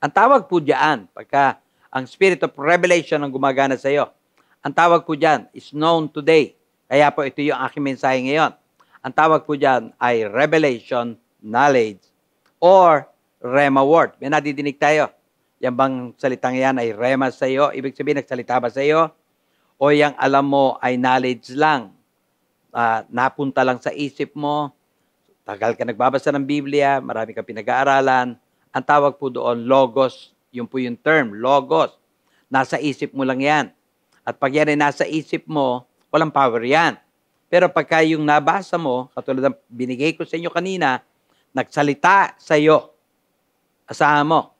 Ang tawag po diyan, pagka ang Spirit of revelation ang gumagana sa iyo, ang tawag po diyan is known today. Kaya po ito yung aking mensahe ngayon. Ang tawag po diyan ay revelation, knowledge, or Rema word. May nadidinig tayo. Yan bang salitang yan ay Rema sa iyo? Ibig sabihin, nagsalita ba sa iyo? O yung alam mo ay knowledge lang? Napunta lang sa isip mo? Tagal ka nagbabasa ng Biblia, marami ka pinag-aaralan. Ang tawag po doon, logos. Yun po yung term, logos. Nasa isip mo lang yan. At pag yan ay nasa isip mo, walang power yan. Pero pagka yung nabasa mo, katulad ng binigay ko sa inyo kanina, nagsalita sa iyo, asahan mo.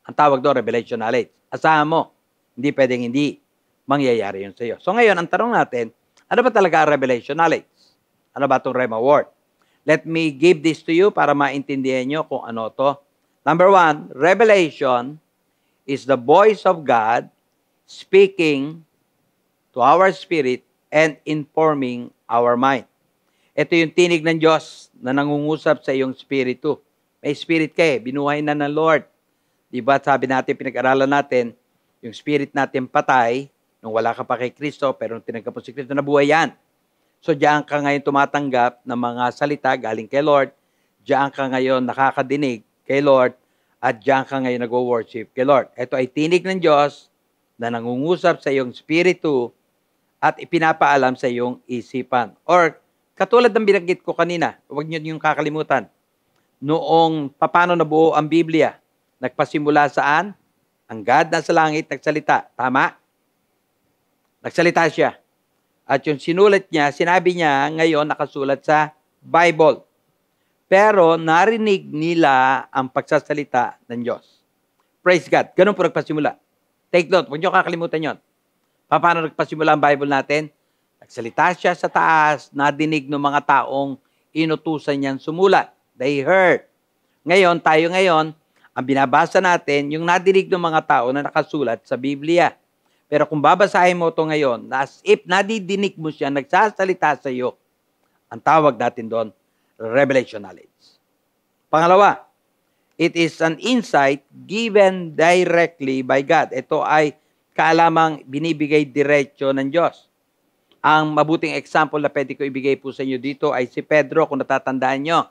Ang tawag doon, revelation knowledge. Asahan mo. Hindi pwedeng hindi mangyayari yun sa iyo. So ngayon, ang tanong natin, ano ba talaga revelation knowledge? Ano ba itong Rema word? Let me give this to you para maintindihan nyo kung ano to. Number 1, revelation is the voice of God speaking to our spirit and informing our mind. Ito yung tinig ng Diyos na nangungusap sa iyong spirito. May spirit ka binuhay na ng Lord. Diba sabi natin, pinag-aralan natin, yung spirit natin patay, nung wala ka pa kay Kristo, pero nung tinanggap mo si Kristo, nabuhay yan. So diyan ka ngayon tumatanggap ng mga salita galing kay Lord, diyan ka ngayon nakakadinig kay Lord, at diyan ka ngayon nag-worship kay Lord. Ito ay tinig ng Diyos na nangungusap sa iyong spirito at ipinapaalam sa iyong isipan. Or, katulad ng binanggit ko kanina, huwag niyo yung kakalimutan, noong paano nabuo ang Biblia, nagpasimula saan? Ang God nasa langit nagsalita. Tama? Nagsalita siya. At yung sinulat niya, sinabi niya, ngayon nakasulat sa Bible. Pero narinig nila ang pagsasalita ng Diyos. Praise God. Ganun po nagpasimula. Take note, huwag niyo kakalimutan yon. Paano nagpasimula ang Bible natin? Nagsalita siya sa taas, nadinig ng mga taong inutusan niyang sumulat. They heard. Ngayon, tayo ngayon, ang binabasa natin, yung nadinig ng mga tao na nakasulat sa Biblia. Pero kung babasahin mo ito ngayon, as if nadidinig mo siya, nagsasalita sa iyo, ang tawag natin doon, revelation knowledge. Pangalawa, it is an insight given directly by God. Ito ay kaalamang binibigay diretso ng Diyos. Ang mabuting example na pwede ko ibigay po sa inyo dito ay si Pedro, kung natatandaan nyo.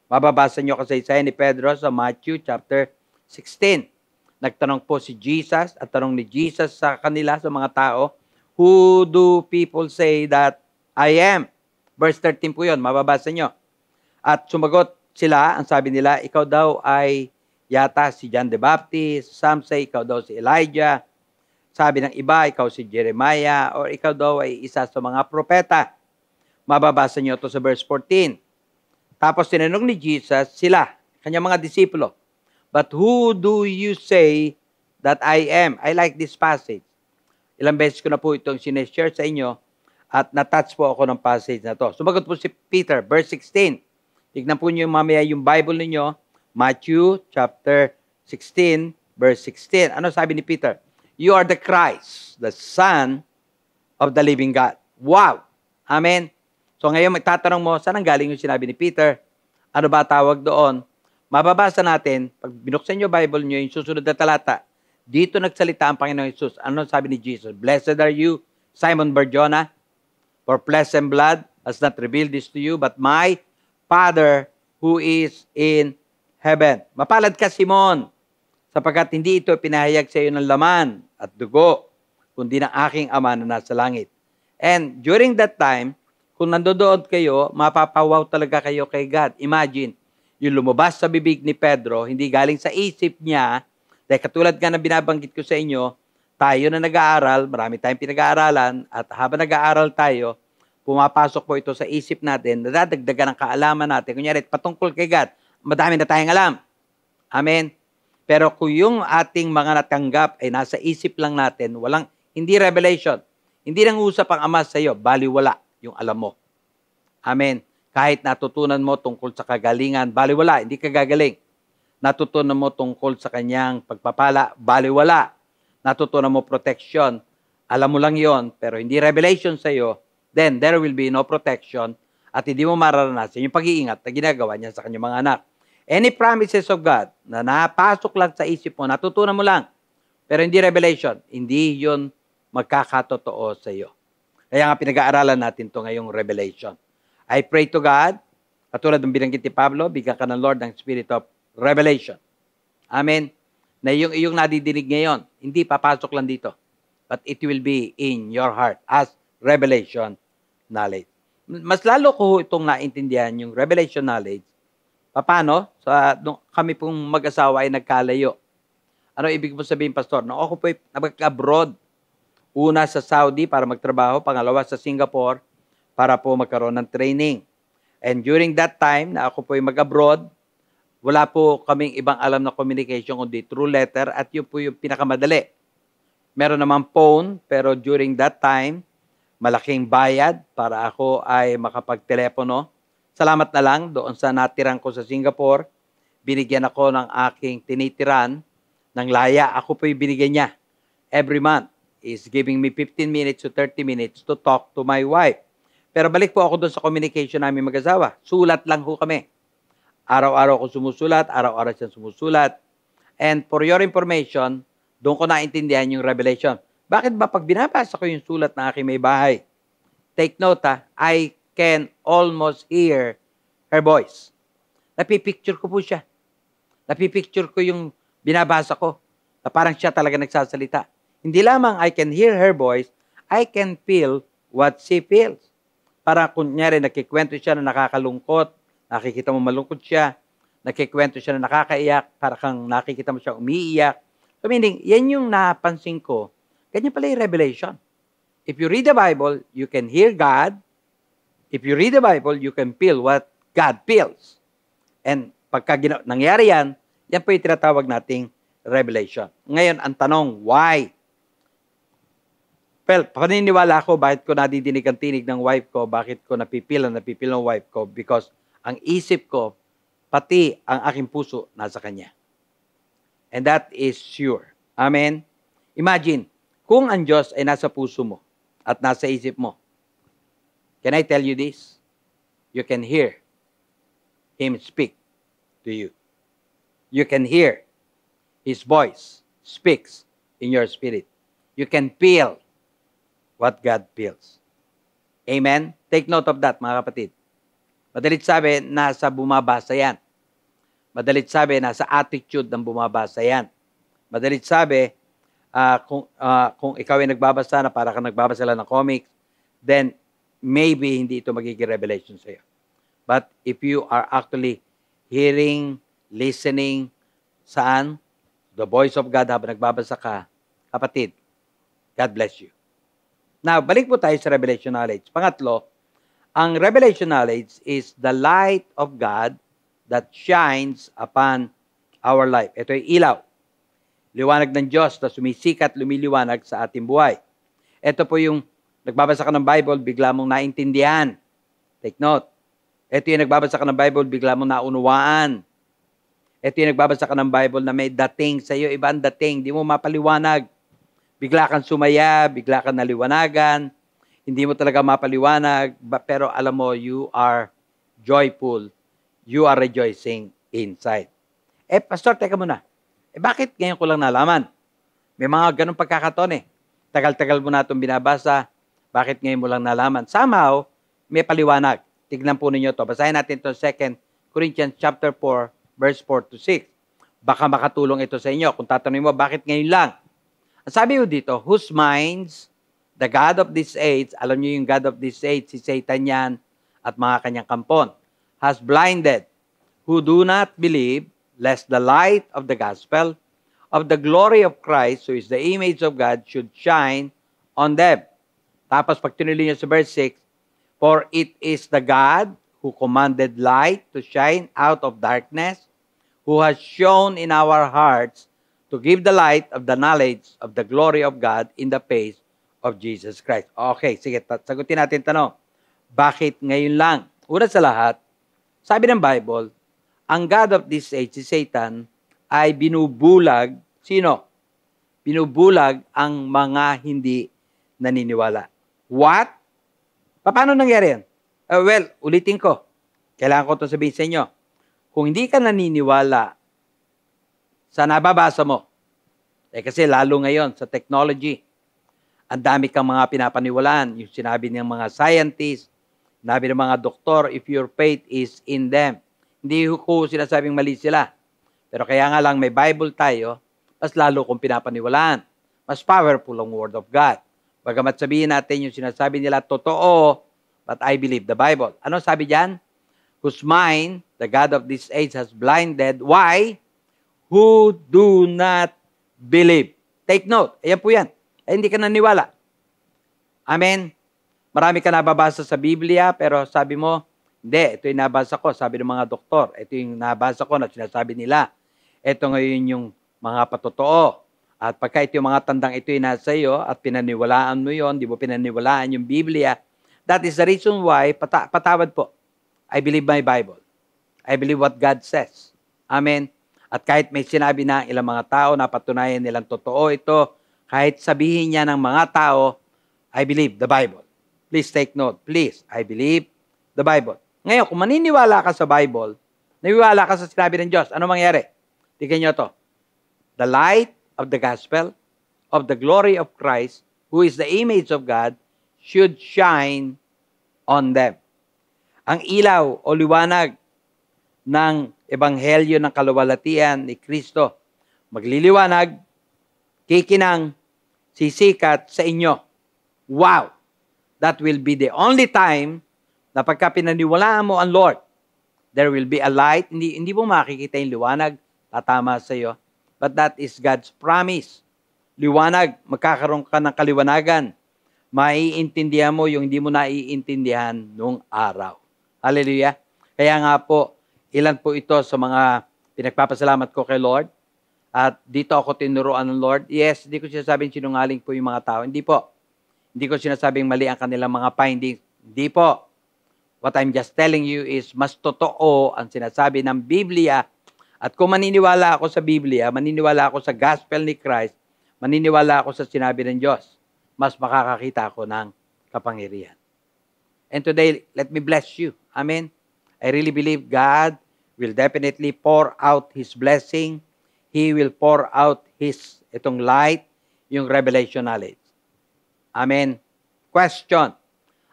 Mababasa nyo kasaysayan ni Pedro sa Matthew chapter 16. Nagtanong po si Jesus at tanong ni Jesus sa kanila, sa mga tao, "Who do people say that I am?" Verse 13 po yun, mababasa nyo. At sumagot sila, ang sabi nila, ikaw daw ay yata si John the Baptist, some say ikaw daw si Elijah, sabi ng iba, ikaw si Jeremiah, or ikaw daw ay isa sa mga propeta. Mababasa nyo ito sa verse 14. Tapos tinanong ni Jesus sila, kanyang mga disipulo, "But who do you say that I am?" I like this passage. Ilang beses ko na po itong sineshare sa inyo at natouch po ako ng passage na to. Sumagot po si Peter, verse 16. Tignan po niyo mamaya yung Bible ninyo, Matthew chapter 16, verse 16. Ano sabi ni Peter? "You are the Christ, the Son of the living God." Wow! Amen. So ngayon magtatanong mo, saan ang galing yung sinabi ni Peter? Ano ba tawag doon? Mababasa natin, pag binuksan nyo Bible nyo, yung susunod na talata, dito nagsalita ang Panginoon Jesus. Ano sabi ni Jesus? "Blessed are you, Simon Bar-Jonah, for flesh and blood has not revealed this to you, but my Father who is in heaven." Mapalad ka, Simon, sapagkat hindi ito pinahayag sa iyo ng laman at dugo, kundi ng aking Ama na nasa langit. And during that time, kung nandoon kayo, mapapawaw talaga kayo kay God. Imagine, yung lumabas sa bibig ni Pedro, hindi galing sa isip niya, dahil katulad nga na binabanggit ko sa inyo, tayo na nag-aaral, marami tayong pinag-aaralan, at habang nag-aaral tayo, pumapasok po ito sa isip natin, nadadagdagan ang kaalaman natin. Kunyari, patungkol kay God, madami na tayong alam. Amen? Pero kung yung ating mga natanggap ay nasa isip lang natin, hindi revelation, hindi nang usap ang Ama sa iyo, baliwala yung alam mo. Amen? Kahit natutunan mo tungkol sa kagalingan, baliwala, hindi ka gagaling. Natutunan mo tungkol sa kanyang pagpapala, baliwala. Natutunan mo protection, alam mo lang yon, pero hindi revelation sa iyo, then there will be no protection at hindi mo mararanasan yung pag-iingat na ginagawa niya sa kanyang mga anak. Any promises of God na napasok lang sa isip mo, natutunan mo lang, pero hindi revelation, hindi yun magkakatotoo sa iyo. Kaya nga pinag-aaralan natin to ngayong revelation. I pray to God, katulad ng binanggit ni Pablo, bigyan ka ng Lord ng spirit of revelation. Amen. Na iyong nadidinig ngayon, hindi papasok lang dito, but it will be in your heart as revelation knowledge. Mas lalo ko itong naintindihan yung revelation knowledge. Paano? Nung kami pong mag-asawa ay nagkalayo. Ano ibig mo sabihin, Pastor? Nung ako po ay nag-abroad, una sa Saudi para magtrabaho, pangalawa sa Singapore para po magkaroon ng training. And during that time na ako po ay mag-abroad, wala po kaming ibang alam na communication kundi through letter at yun po yung pinakamadali. Meron naman phone, pero during that time, malaking bayad para ako ay makapagtelepono. Salamat na lang doon sa natirang ko sa Singapore. Binigyan ako ng aking tinitiran ng laya. Ako po yung binigyan niya. Every month is giving me 15 minutes to 30 minutes to talk to my wife. Pero balik po ako doon sa communication namin mag-asawa. Sulat lang ho kami. Araw-araw ko sumusulat, araw-araw siya sumusulat. And for your information, doon ko naintindihan yung revelation. Bakit ba pag binabasa ko yung sulat na aking may bahay? Take note I can almost hear her voice. Napipicture ko po siya. Napipicture ko yung binabasa ko. Na parang siya talaga nagsasalita. Hindi lamang I can hear her voice, I can feel what she feels. Para kunyari nakikwento siya na nakakalungkot, nakikita mo malungkot siya, nakikwento siya na nakakaiyak, para kang nakikita mo siya umiiyak. So meaning, yan yung napansin ko. Ganyan pala yung revelation. If you read the Bible, you can hear God. If you read the Bible, you can feel what God feels. And pagka nangyari yan, yan po yung tinatawag nating revelation. Ngayon, ang tanong, why? Well, paniniwala ako, bakit ko nadidinig ang tinig ng wife ko, bakit ko napipil ng wife ko, because ang isip ko, pati ang aking puso, nasa kanya. And that is sure. Amen? Imagine, kung ang Diyos ay nasa puso mo at nasa isip mo, can I tell you this? You can hear Him speak to you. You can hear His voice speaks in your spirit. You can feel what God feels. Amen? Take note of that, mga kapatid. Madalit sabi, nasa bumabasa yan. Madalit sabi, nasa attitude ng bumabasa yan. Madalit sabi, kung ikaw ay nagbabasa na para ka nagbabasa lang ng comics, then maybe hindi ito magiging revelation sa iyo. But if you are actually hearing, listening, saan? The voice of God habang nagbabasa ka, kapatid, God bless you. Now, balik po tayo sa revelation knowledge. Pangatlo, ang revelation knowledge is the light of God that shines upon our life. Ito ay ilaw. Liwanag ng Diyos na sumisikat, lumiliwanag sa ating buhay. Ito po yung nagbabasa ka ng Bible, bigla mong naintindihan. Take note. Ito yung nagbabasa ka ng Bible, bigla mong naunawaan. Ito yung nagbabasa ka ng Bible na may dating sa iyo, ibang dating, di mo mapaliwanag. Bigla kang sumaya, bigla kang naliwanagan, hindi mo talaga mapaliwanag, pero alam mo, you are joyful, you are rejoicing inside. Pastor, teka muna. Bakit ngayon ko lang nalaman? May mga ganong pagkakataon Tagal-tagal mo na itong binabasa, bakit ngayon mo lang nalaman? Somehow, may paliwanag. Tignan po ninyo ito. Basahin natin ito 2 Corinthians chapter 4, verse 4 to 6. Baka makatulong ito sa inyo. Kung tatanungin mo, bakit ngayon lang? Ang sabi mo dito, whose minds, the God of this age, alam niyo yung God of this age, si Satan yan, at mga kanyang kampon, has blinded, who do not believe, lest the light of the gospel of the glory of Christ, who is the image of God, should shine on them. Tapos pag tinuloy niyo sa verse 6, for it is the God who commanded light to shine out of darkness, who has shone in our hearts to give the light of the knowledge of the glory of God in the face of Jesus Christ. Okay, sige, sagutin natin tanong. Bakit ngayon lang? Una sa lahat, sabi ng Bible, ang God of this age, si Satan, ay binubulag, sino? Binubulag ang mga hindi naniniwala. What? Paano nangyari yan? Well, ulitin ko. Kailangan ko ito sabihin sa inyo. Kung hindi ka naniniwala sa nababasa mo, kasi lalo ngayon sa technology, ang dami kang mga pinapaniwalaan. Yung sinabi ng mga scientists, sinabi ng mga doktor, if your faith is in them. Hindi ko sinasabing mali sila. Pero kaya nga lang may Bible tayo, mas lalo kong pinapaniwalaan. Mas powerful ang Word of God. Bagamat sabihin natin yung sinasabi nila, totoo, but I believe the Bible. Ano sabi diyan? Whose mind, the God of this age, has blinded. Why? Who do not believe. Take note. Ayan po yan. Hindi ka naniwala. Amen? Marami ka nababasa sa Biblia, pero sabi mo, hindi, ito yung nabasa ko, sabi ng mga doktor. Ito yung nabasa ko na sinasabi nila. Ito ngayon yung mga patotoo. At pagka ito yung mga tandang ito yung nasa iyo at pinaniwalaan mo yon, di mo pinaniwalaan yung Biblia, that is the reason why, patawad po, I believe my Bible. I believe what God says. Amen? At kahit may sinabi na ilang mga tao na patunayan nilang totoo ito, kahit sabihin niya ng mga tao, I believe the Bible. Please take note. Please, I believe the Bible. Ngayon, kung maniniwala ka sa Bible, naniwala ka sa sinabi ng Diyos, ano mangyari? Tignan nyo to. The light of the gospel of the glory of Christ, who is the image of God, should shine on them. Ang ilaw o liwanag ng ebanghelyo ng kaluwalhatian ni Kristo, magliliwanag, kikinang, sisikat sa inyo. Wow! That will be the only time na pagka pinaniwalaan mo ang Lord, there will be a light. Hindi mo makikita yung liwanag, tatama sa iyo. But that is God's promise. Liwanag, magkakaroon ka ng kaliwanagan. Maiintindihan mo yung hindi mo naiintindihan nung araw. Hallelujah. Kaya nga po, ilan po ito sa mga pinagpapasalamat ko kay Lord. At dito ako tinuruan ng Lord. Yes, hindi ko sinasabing sinungaling po yung mga tao. Hindi po. Hindi ko sinasabing mali ang kanilang mga findings. Hindi po. What I'm just telling you is mas totoo ang sinasabi ng Biblia. At kung maniniwala ako sa Biblia, maniniwala ako sa gospel ni Christ, maniniwala ako sa sinabi ng Diyos, mas makakakita ako ng kapangyarihan. And today, let me bless you. Amen. I really believe God will definitely pour out His blessing. He will pour out itong light. yung revelation knowledge. Amen. Question.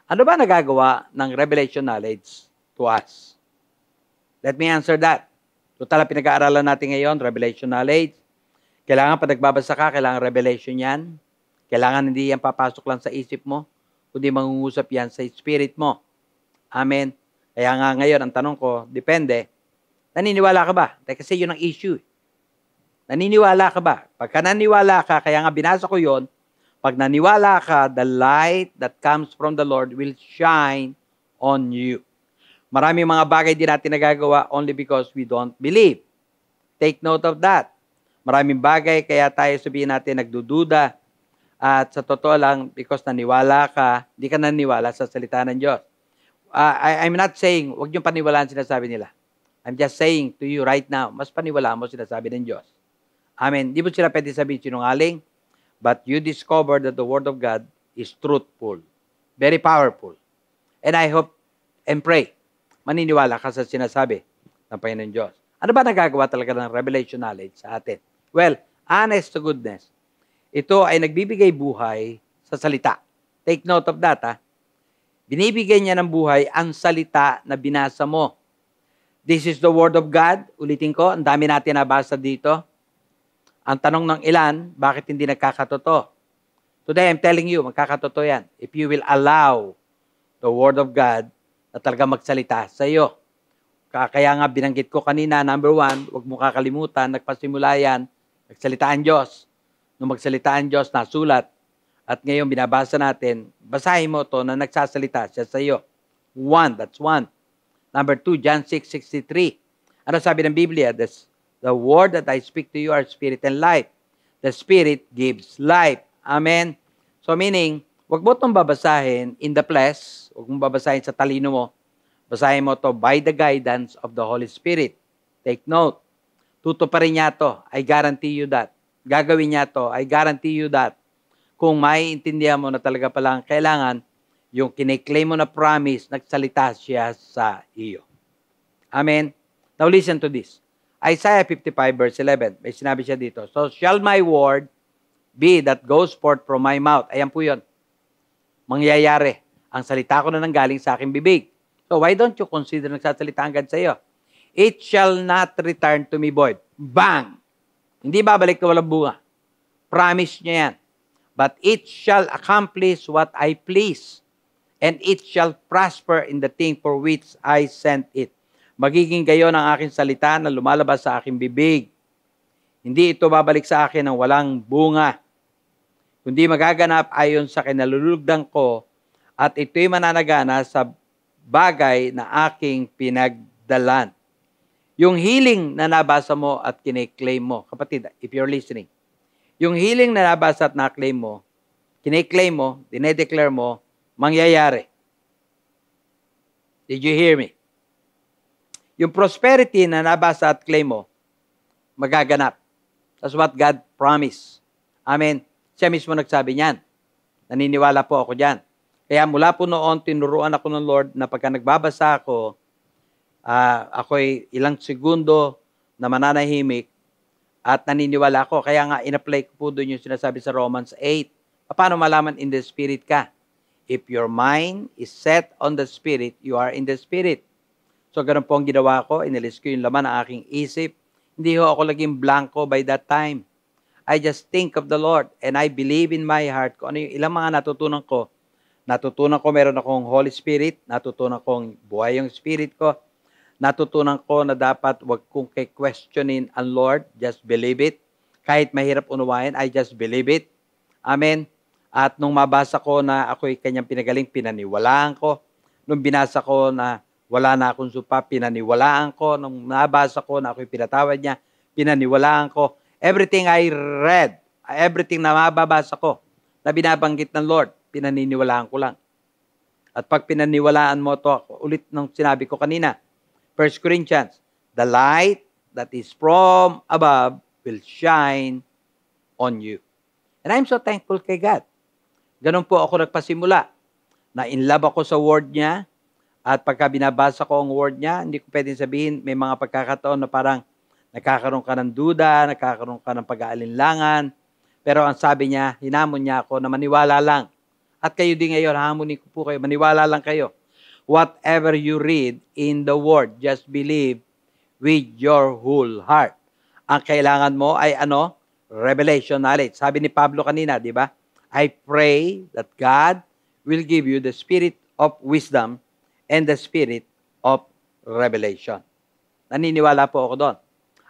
Ano ba nagagawa ng revelation knowledge to us? Let me answer that. Total, pinag-aaralan natin ngayon, revelation knowledge. Kailangan pag nagbabasa ka, kailangan revelation yan. Kailangan hindi yan papasok lang sa isip mo, kundi mangungusap yan sa spirit mo. Amen. Kaya nga ngayon, ang tanong ko, depende, naniniwala ka ba? Kasi yun ang issue. Naniniwala ka ba? Pagka naniwala ka, kaya nga binasa ko yun, pag naniwala ka, the light that comes from the Lord will shine on you. Maraming mga bagay din natin nagagawa only because we don't believe. Take note of that. Maraming bagay, kaya tayo sabihin natin nagdududa. At sa totoo lang, because naniwala ka, hindi ka naniwala sa salita ng Diyos. I'm not saying, huwag niyong paniwalaan sinasabi nila. I'm just saying to you right now, mas paniwalaan mo sinasabi ng Diyos. Amen. Di mo sila pwede sabihin sinungaling, but you discover that the Word of God is truthful. Very powerful. And I hope and pray, maniniwala ka sa sinasabi ng Panginoon Diyos. Ano ba nagagawa talaga ng revelation knowledge sa atin? Well, honest to goodness, ito ay nagbibigay buhay sa salita. Take note of that, ha? Binibigay niya ng buhay ang salita na binasa mo. This is the Word of God. Ulitin ko, ang dami natin nabasa dito. Ang tanong ng ilan, bakit hindi nagkakatotoo? Today, I'm telling you, magkakatotoo yan. If you will allow the Word of God na talaga magsalita sa iyo. Kaya nga binanggit ko kanina, number 1, huwag mo kakalimutan, nagpasimula yan, nagsalita ang Diyos. Nung magsalita ang Diyos, nasulat. At ngayon, binabasa natin, basahin mo to na nagsasalita siya sa iyo. 1, that's 1. Number 2, John 6:63. Ano sabi ng Biblia? The word that I speak to you are spirit and life. The spirit gives life. Amen? So meaning, huwag mo itong babasahin in the flesh, huwag mong babasahin sa talino mo, basahin mo to by the guidance of the Holy Spirit. Take note. Tutuparin niya to. I guarantee you that. Gagawin niya to. I guarantee you that. Kung maiintindihan mo na talaga palang kailangan, yung kiniklaim mo na promise, nagsalita siya sa iyo. Amen? Now listen to this. Isaiah 55 verse 11. May sinabi siya dito. So shall my word be that goes forth from my mouth. Ayan po yun. Mangyayari. Ang salita ko na nanggaling sa aking bibig. So why don't you consider nagsasalita ang God sa iyo? It shall not return to me void. Bang! Hindi babalik na walang bunga. Promise niya yan. But it shall accomplish what I please, and it shall prosper in the thing for which I sent it. Magiging gayon ang aking salita na lumalabas sa aking bibig. Hindi ito babalik sa akin ng walang bunga, kundi magaganap ayon sa kinalulugdan ko, at ito'y mananagana sa bagay na aking pinagdalan. Yung healing na nabasa mo at kine-claim mo, kapatid, if you're listening, yung healing na nabasa at na-claim mo, kine-claim mo, dinedeclare mo, mangyayari. Did you hear me? Yung prosperity na nabasa at claim mo, magaganap. That's what God promised. Amen. Siya mismo nagsabi niyan. Naniniwala po ako diyan. Kaya mula po noon, tinuruan ako ng Lord na pagka nagbabasa ako, ako'y ilang segundo na mananahimik at naniniwala ako. Kaya nga, in-apply ko po doon yung sinasabi sa Romans 8. Paano malaman in the Spirit ka? If your mind is set on the Spirit, you are in the Spirit. So, ganun po ang ginawa ko. Inalis ko yung laman ng aking isip. Hindi ho ako laging blanco by that time. I just think of the Lord and I believe in my heart ko. Ano yung ilang mga natutunan ko? Natutunan ko meron akong Holy Spirit. Natutunan kong buhay yung Spirit ko. Natutunan ko na dapat wag kong questionin ang Lord. Just believe it. Kahit mahirap unawain, I just believe it. Amen. At nung mabasa ko na ako'y kanyang pinagaling, pinaniwalaan ko. Nung binasa ko na wala na akong supa, pinaniwalaan ko. Nung nabasa ko na ako'y pinatawad niya, pinaniwalaan ko. Everything I read, everything na mababasa ko, na binabanggit ng Lord, pinaniniwalaan ko lang. At pag pinaniwalaan mo to, ulit nung sinabi ko kanina, 1 Corinthians, the light that is from above will shine on you. And I'm so thankful kay God. Ganun po ako nagpasimula. Na in love ako sa word niya. At pagka binabasa ko ang word niya, hindi ko pwedeng sabihin, may mga pagkakataon na parang nagkakaroon ka ng duda, nagkakaroon ka ng pag-aalinlangan. Pero ang sabi niya, hinamon niya ako na maniwala lang. At kayo din ngayon, hamunin ko po kayo, maniwala lang kayo. Whatever you read in the Word, just believe with your whole heart. Ang kailangan mo ay ano? Revelation knowledge. Sabi ni Pablo kanina, di ba? I pray that God will give you the spirit of wisdom and the spirit of revelation. Naniniwala po ako doon.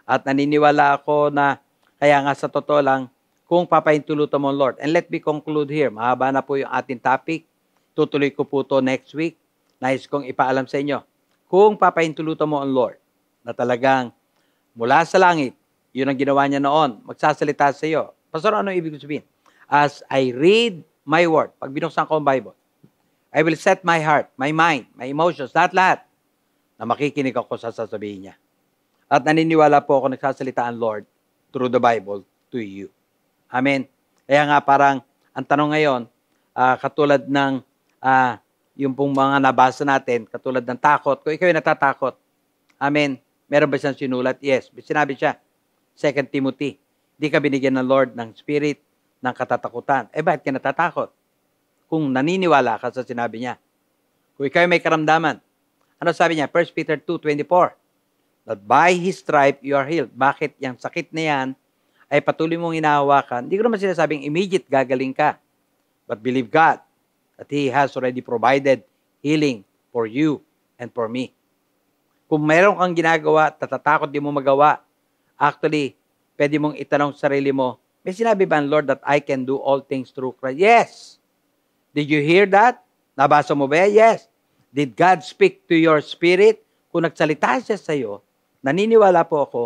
At naniniwala ako na kaya nga sa totoo lang, kung papahintulutan mo, Lord. And let me conclude here. Mahaba na po yung ating topic. Tutuloy ko po to next week. Nais kong ipaalam sa inyo. Kung papahintulutan mo ang Lord, na talagang mula sa langit, yun ang ginawa niya noon, magsasalita sa iyo. Pastor, ano ibig sabihin? As I read my word, pag binuksan ko ang Bible, I will set my heart, my mind, my emotions, lahat na makikinig ako sa sasabihin niya. At naniniwala po ako nagsasalita ang Lord through the Bible to you. Amen. Kaya nga parang ang tanong ngayon, katulad ng yung pong mga nabasa natin, katulad ng takot, kung ikaw ay natatakot, amen, meron ba siyang sinulat? Yes. Sinabi siya, 2 Timothy, di ka binigyan ng Lord ng spirit ng katatakutan. Bakit ka natatakot? Kung naniniwala ka sa sinabi niya. Kung ikaw ay may karamdaman, ano sabi niya? 1 Peter 2:24, that by His stripe you are healed. Bakit yung sakit na yan ay patuloy mong hinahawakan? Hindi ko naman sinasabing immediate gagaling ka. But believe God that He has already provided healing for you and for me. Kung mayroon kang ginagawa, tatatakot di mo magawa, actually, pwede mong itanong sa sarili mo, may sinabi ba ang Lord that I can do all things through Christ? Yes. Did you hear that? Nabasa mo ba? Yes. Did God speak to your spirit? Kung nagsalita siya sa iyo, naniniwala po ako,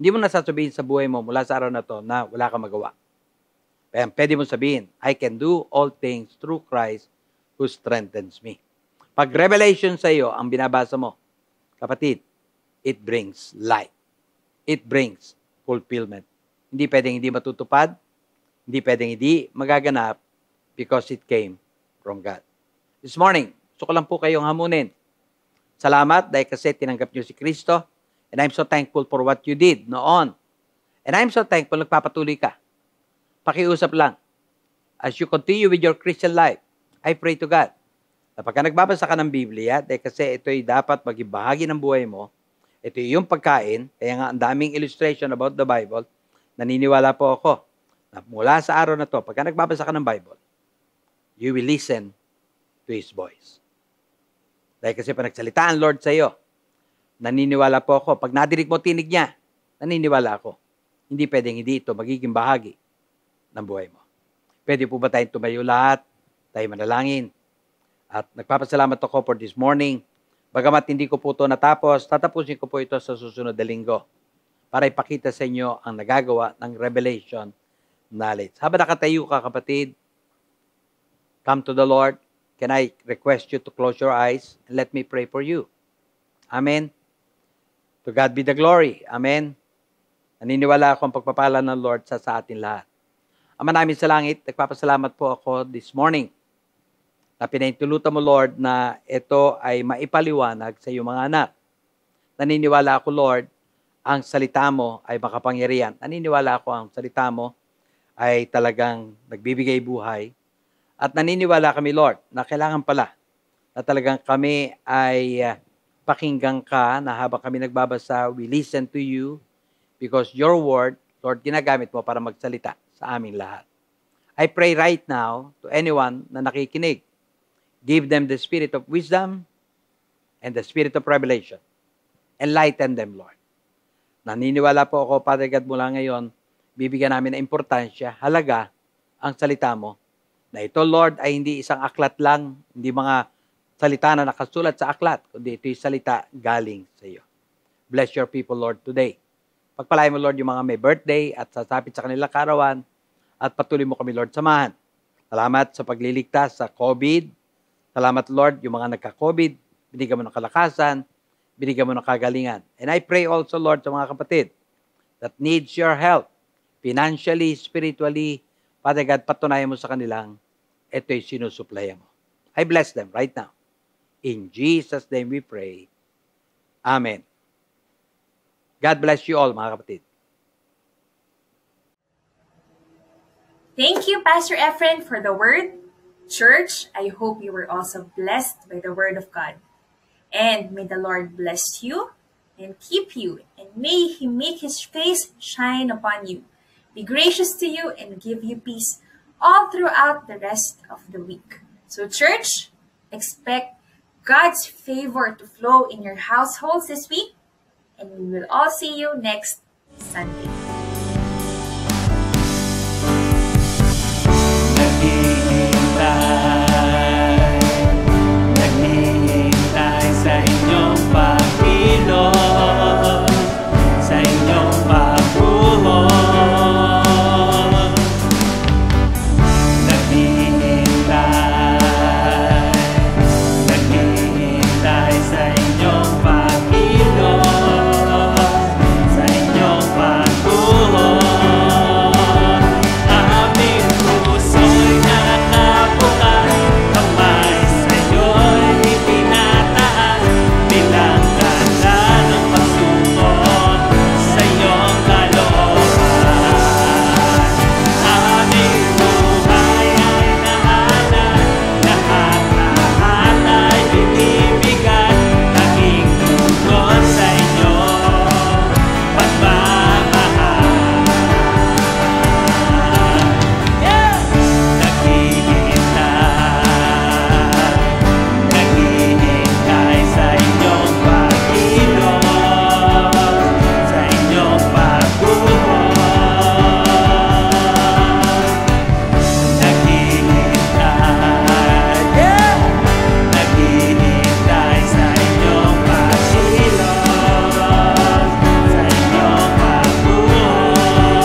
hindi mo nasasabihin sa buhay mo mula sa araw na to na wala kang magawa. Pwede mo sabihin, I can do all things through Christ who strengthens me. Pag revelation sa iyo ang binabasa mo, kapatid, it brings light. It brings fulfillment. Hindi pwedeng hindi matutupad, hindi pwedeng hindi magaganap because it came from God. This morning, gusto ko lang po kayong hamunin. Salamat dahil kasi tinanggap niyo si Kristo. And I'm so thankful for what you did noon. And I'm so thankful nagpapatuloy ka. Pakiusap lang. As you continue with your Christian life, I pray to God na pagka nagbabasa ka ng Biblia, dahil kasi ito'y dapat maging bahagi ng buhay mo, ito yung pagkain, kaya nga ang daming illustration about the Bible, naniniwala po ako na mula sa araw na to, pagka nagbabasa ka ng Bible, you will listen to His voice. Dahil kasi pa nagsalita ang Lord sa iyo, naniniwala po ako, pag nadinig mo tinig niya, naniniwala ako, hindi pwedeng hindi ito magiging bahagi ng buhay mo. Pwede po ba tayong tumayo lahat, tayo manalangin? At nagpapasalamat ako for this morning. Bagamat hindi ko po ito natapos, tatapusin ko po ito sa susunod na linggo para ipakita sa inyo ang nagagawa ng revelation knowledge. Habang nakatayo ka, kapatid, come to the Lord. Can I request you to close your eyes and let me pray for you? Amen. To God be the glory. Amen. Naniniwala ako ang pagpapala ng Lord sa atin lahat. Ama namin sa langit, nagpapasalamat po ako this morning na pinahintulutan mo, Lord, na ito ay maipaliwanag sa iyong mga anak. Naniniwala ako, Lord, ang salita mo ay makapangyarihan. Naniniwala ako ang salita mo ay talagang nagbibigay buhay. At naniniwala kami, Lord, na kailangan pala na talagang kami ay pakinggan ka na habang kami nagbabasa, we listen to you because your word, Lord, ginagamit mo para magsalita sa aming lahat. I pray right now to anyone na nakikinig. Give them the spirit of wisdom and the spirit of revelation. Enlighten them, Lord. Naniniwala po ako, Father God, mula ngayon, bibigyan namin ng importansya, halaga, ang salita mo, na ito, Lord, ay hindi isang aklat lang, hindi mga salita na nakasulat sa aklat, kundi ito'y salita galing sa iyo. Bless your people, Lord, today. Pagpalain mo, Lord, yung mga may birthday at sasapit sa kanilang karawan, at patuloy mo kami, Lord, samahan. Salamat sa pagliligtas sa COVID. Salamat, Lord, yung mga nagka-COVID, binigyan mo ng kalakasan, binigyan mo ng kagalingan. And I pray also, Lord, sa mga kapatid that needs your help, financially, spiritually, Father God, patunayan mo sa kanilang, ito'y sinusuplayan mo. I bless them right now. In Jesus' name we pray. Amen. God bless you all, mga kapatid. Thank you, Pastor Efren, for the word. Church, I hope you were also blessed by the word of God. And may the Lord bless you and keep you, and may He make His face shine upon you, be gracious to you, and give you peace all throughout the rest of the week. So, church, expect God's favor to flow in your households this week, and we will all see you next Sunday. Naghihintay sa inyong pagkilos, sa inyong pagbuhos. Naghihintay sa inyong pagkilos, sa inyong pagbuhos. Aming puso'y nakabukas, kamay sa'yo'y itinataas, bilang ganda ng pagsubok sa iyong kalooban. Aming buhay ay naanan, lahat ay binibigay, aking tugon sa inyong pagmamahal. Naghihintay sa inyong pagkilos, sa inyong pagbuhos. Naghihintay sa inyong pagkilos, sa inyong pagbuhos.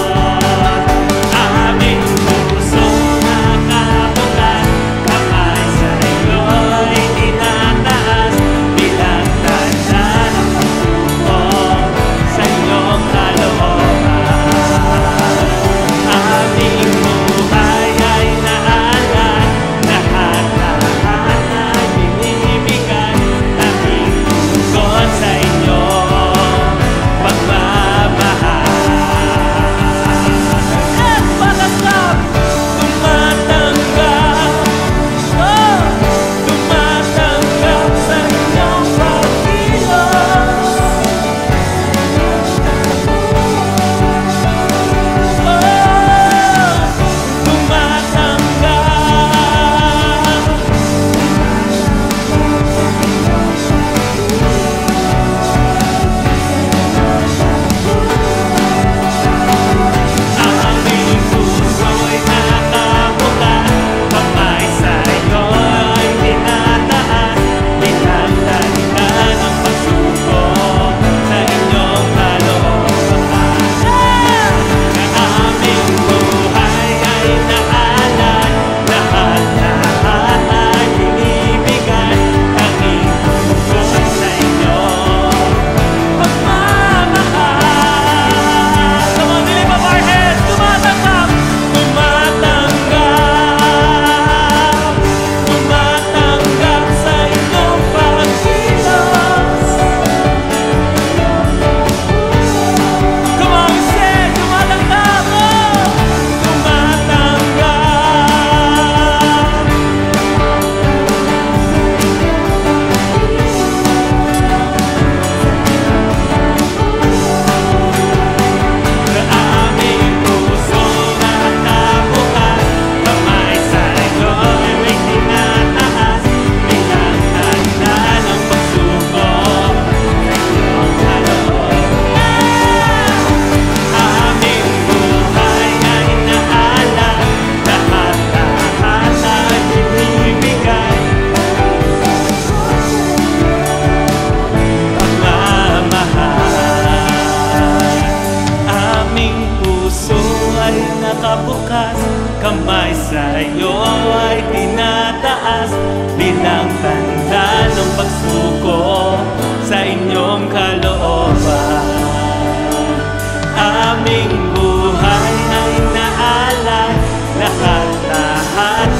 Aming puso nakabukas, kamay sa iyo'y tinataas, bilang tanda ng pagsubok sa iyong kalooban. Aming buhay ay naalan, lahat ay binibigay, aking tugon sa inyong pagmamahal. Tumatanggap, tumatanggap sa inyong pagkilos. Tumatanggap. Aming puso'y nakabukas, kamay sa'yo'y tinataas, bilang tanda ng pagsubok sa inyong kalooban. Aming buhay ay naalan, lahat ay binibigay, aking tugon sa inyong pagmamahal. Come on, lift up our hands. Tumatanggap, tumatanggap, tumatanggap sa inyong pagkilos. Come on, we say, tumatanggap, tumatanggap. Aming puso nakabukas, kamay sa'yo'y tinataas, bilang tanda ng pagsubok sa iyong kalooban. Aming buhay ay naalan, lahat ay binibigay, pagmamahal. Aming puso ay nakabukas, kamay sa'yo ay tinataas, bilang tanda ng pagsuko sa inyong kalooban. Aming buhay ay naalay, lahat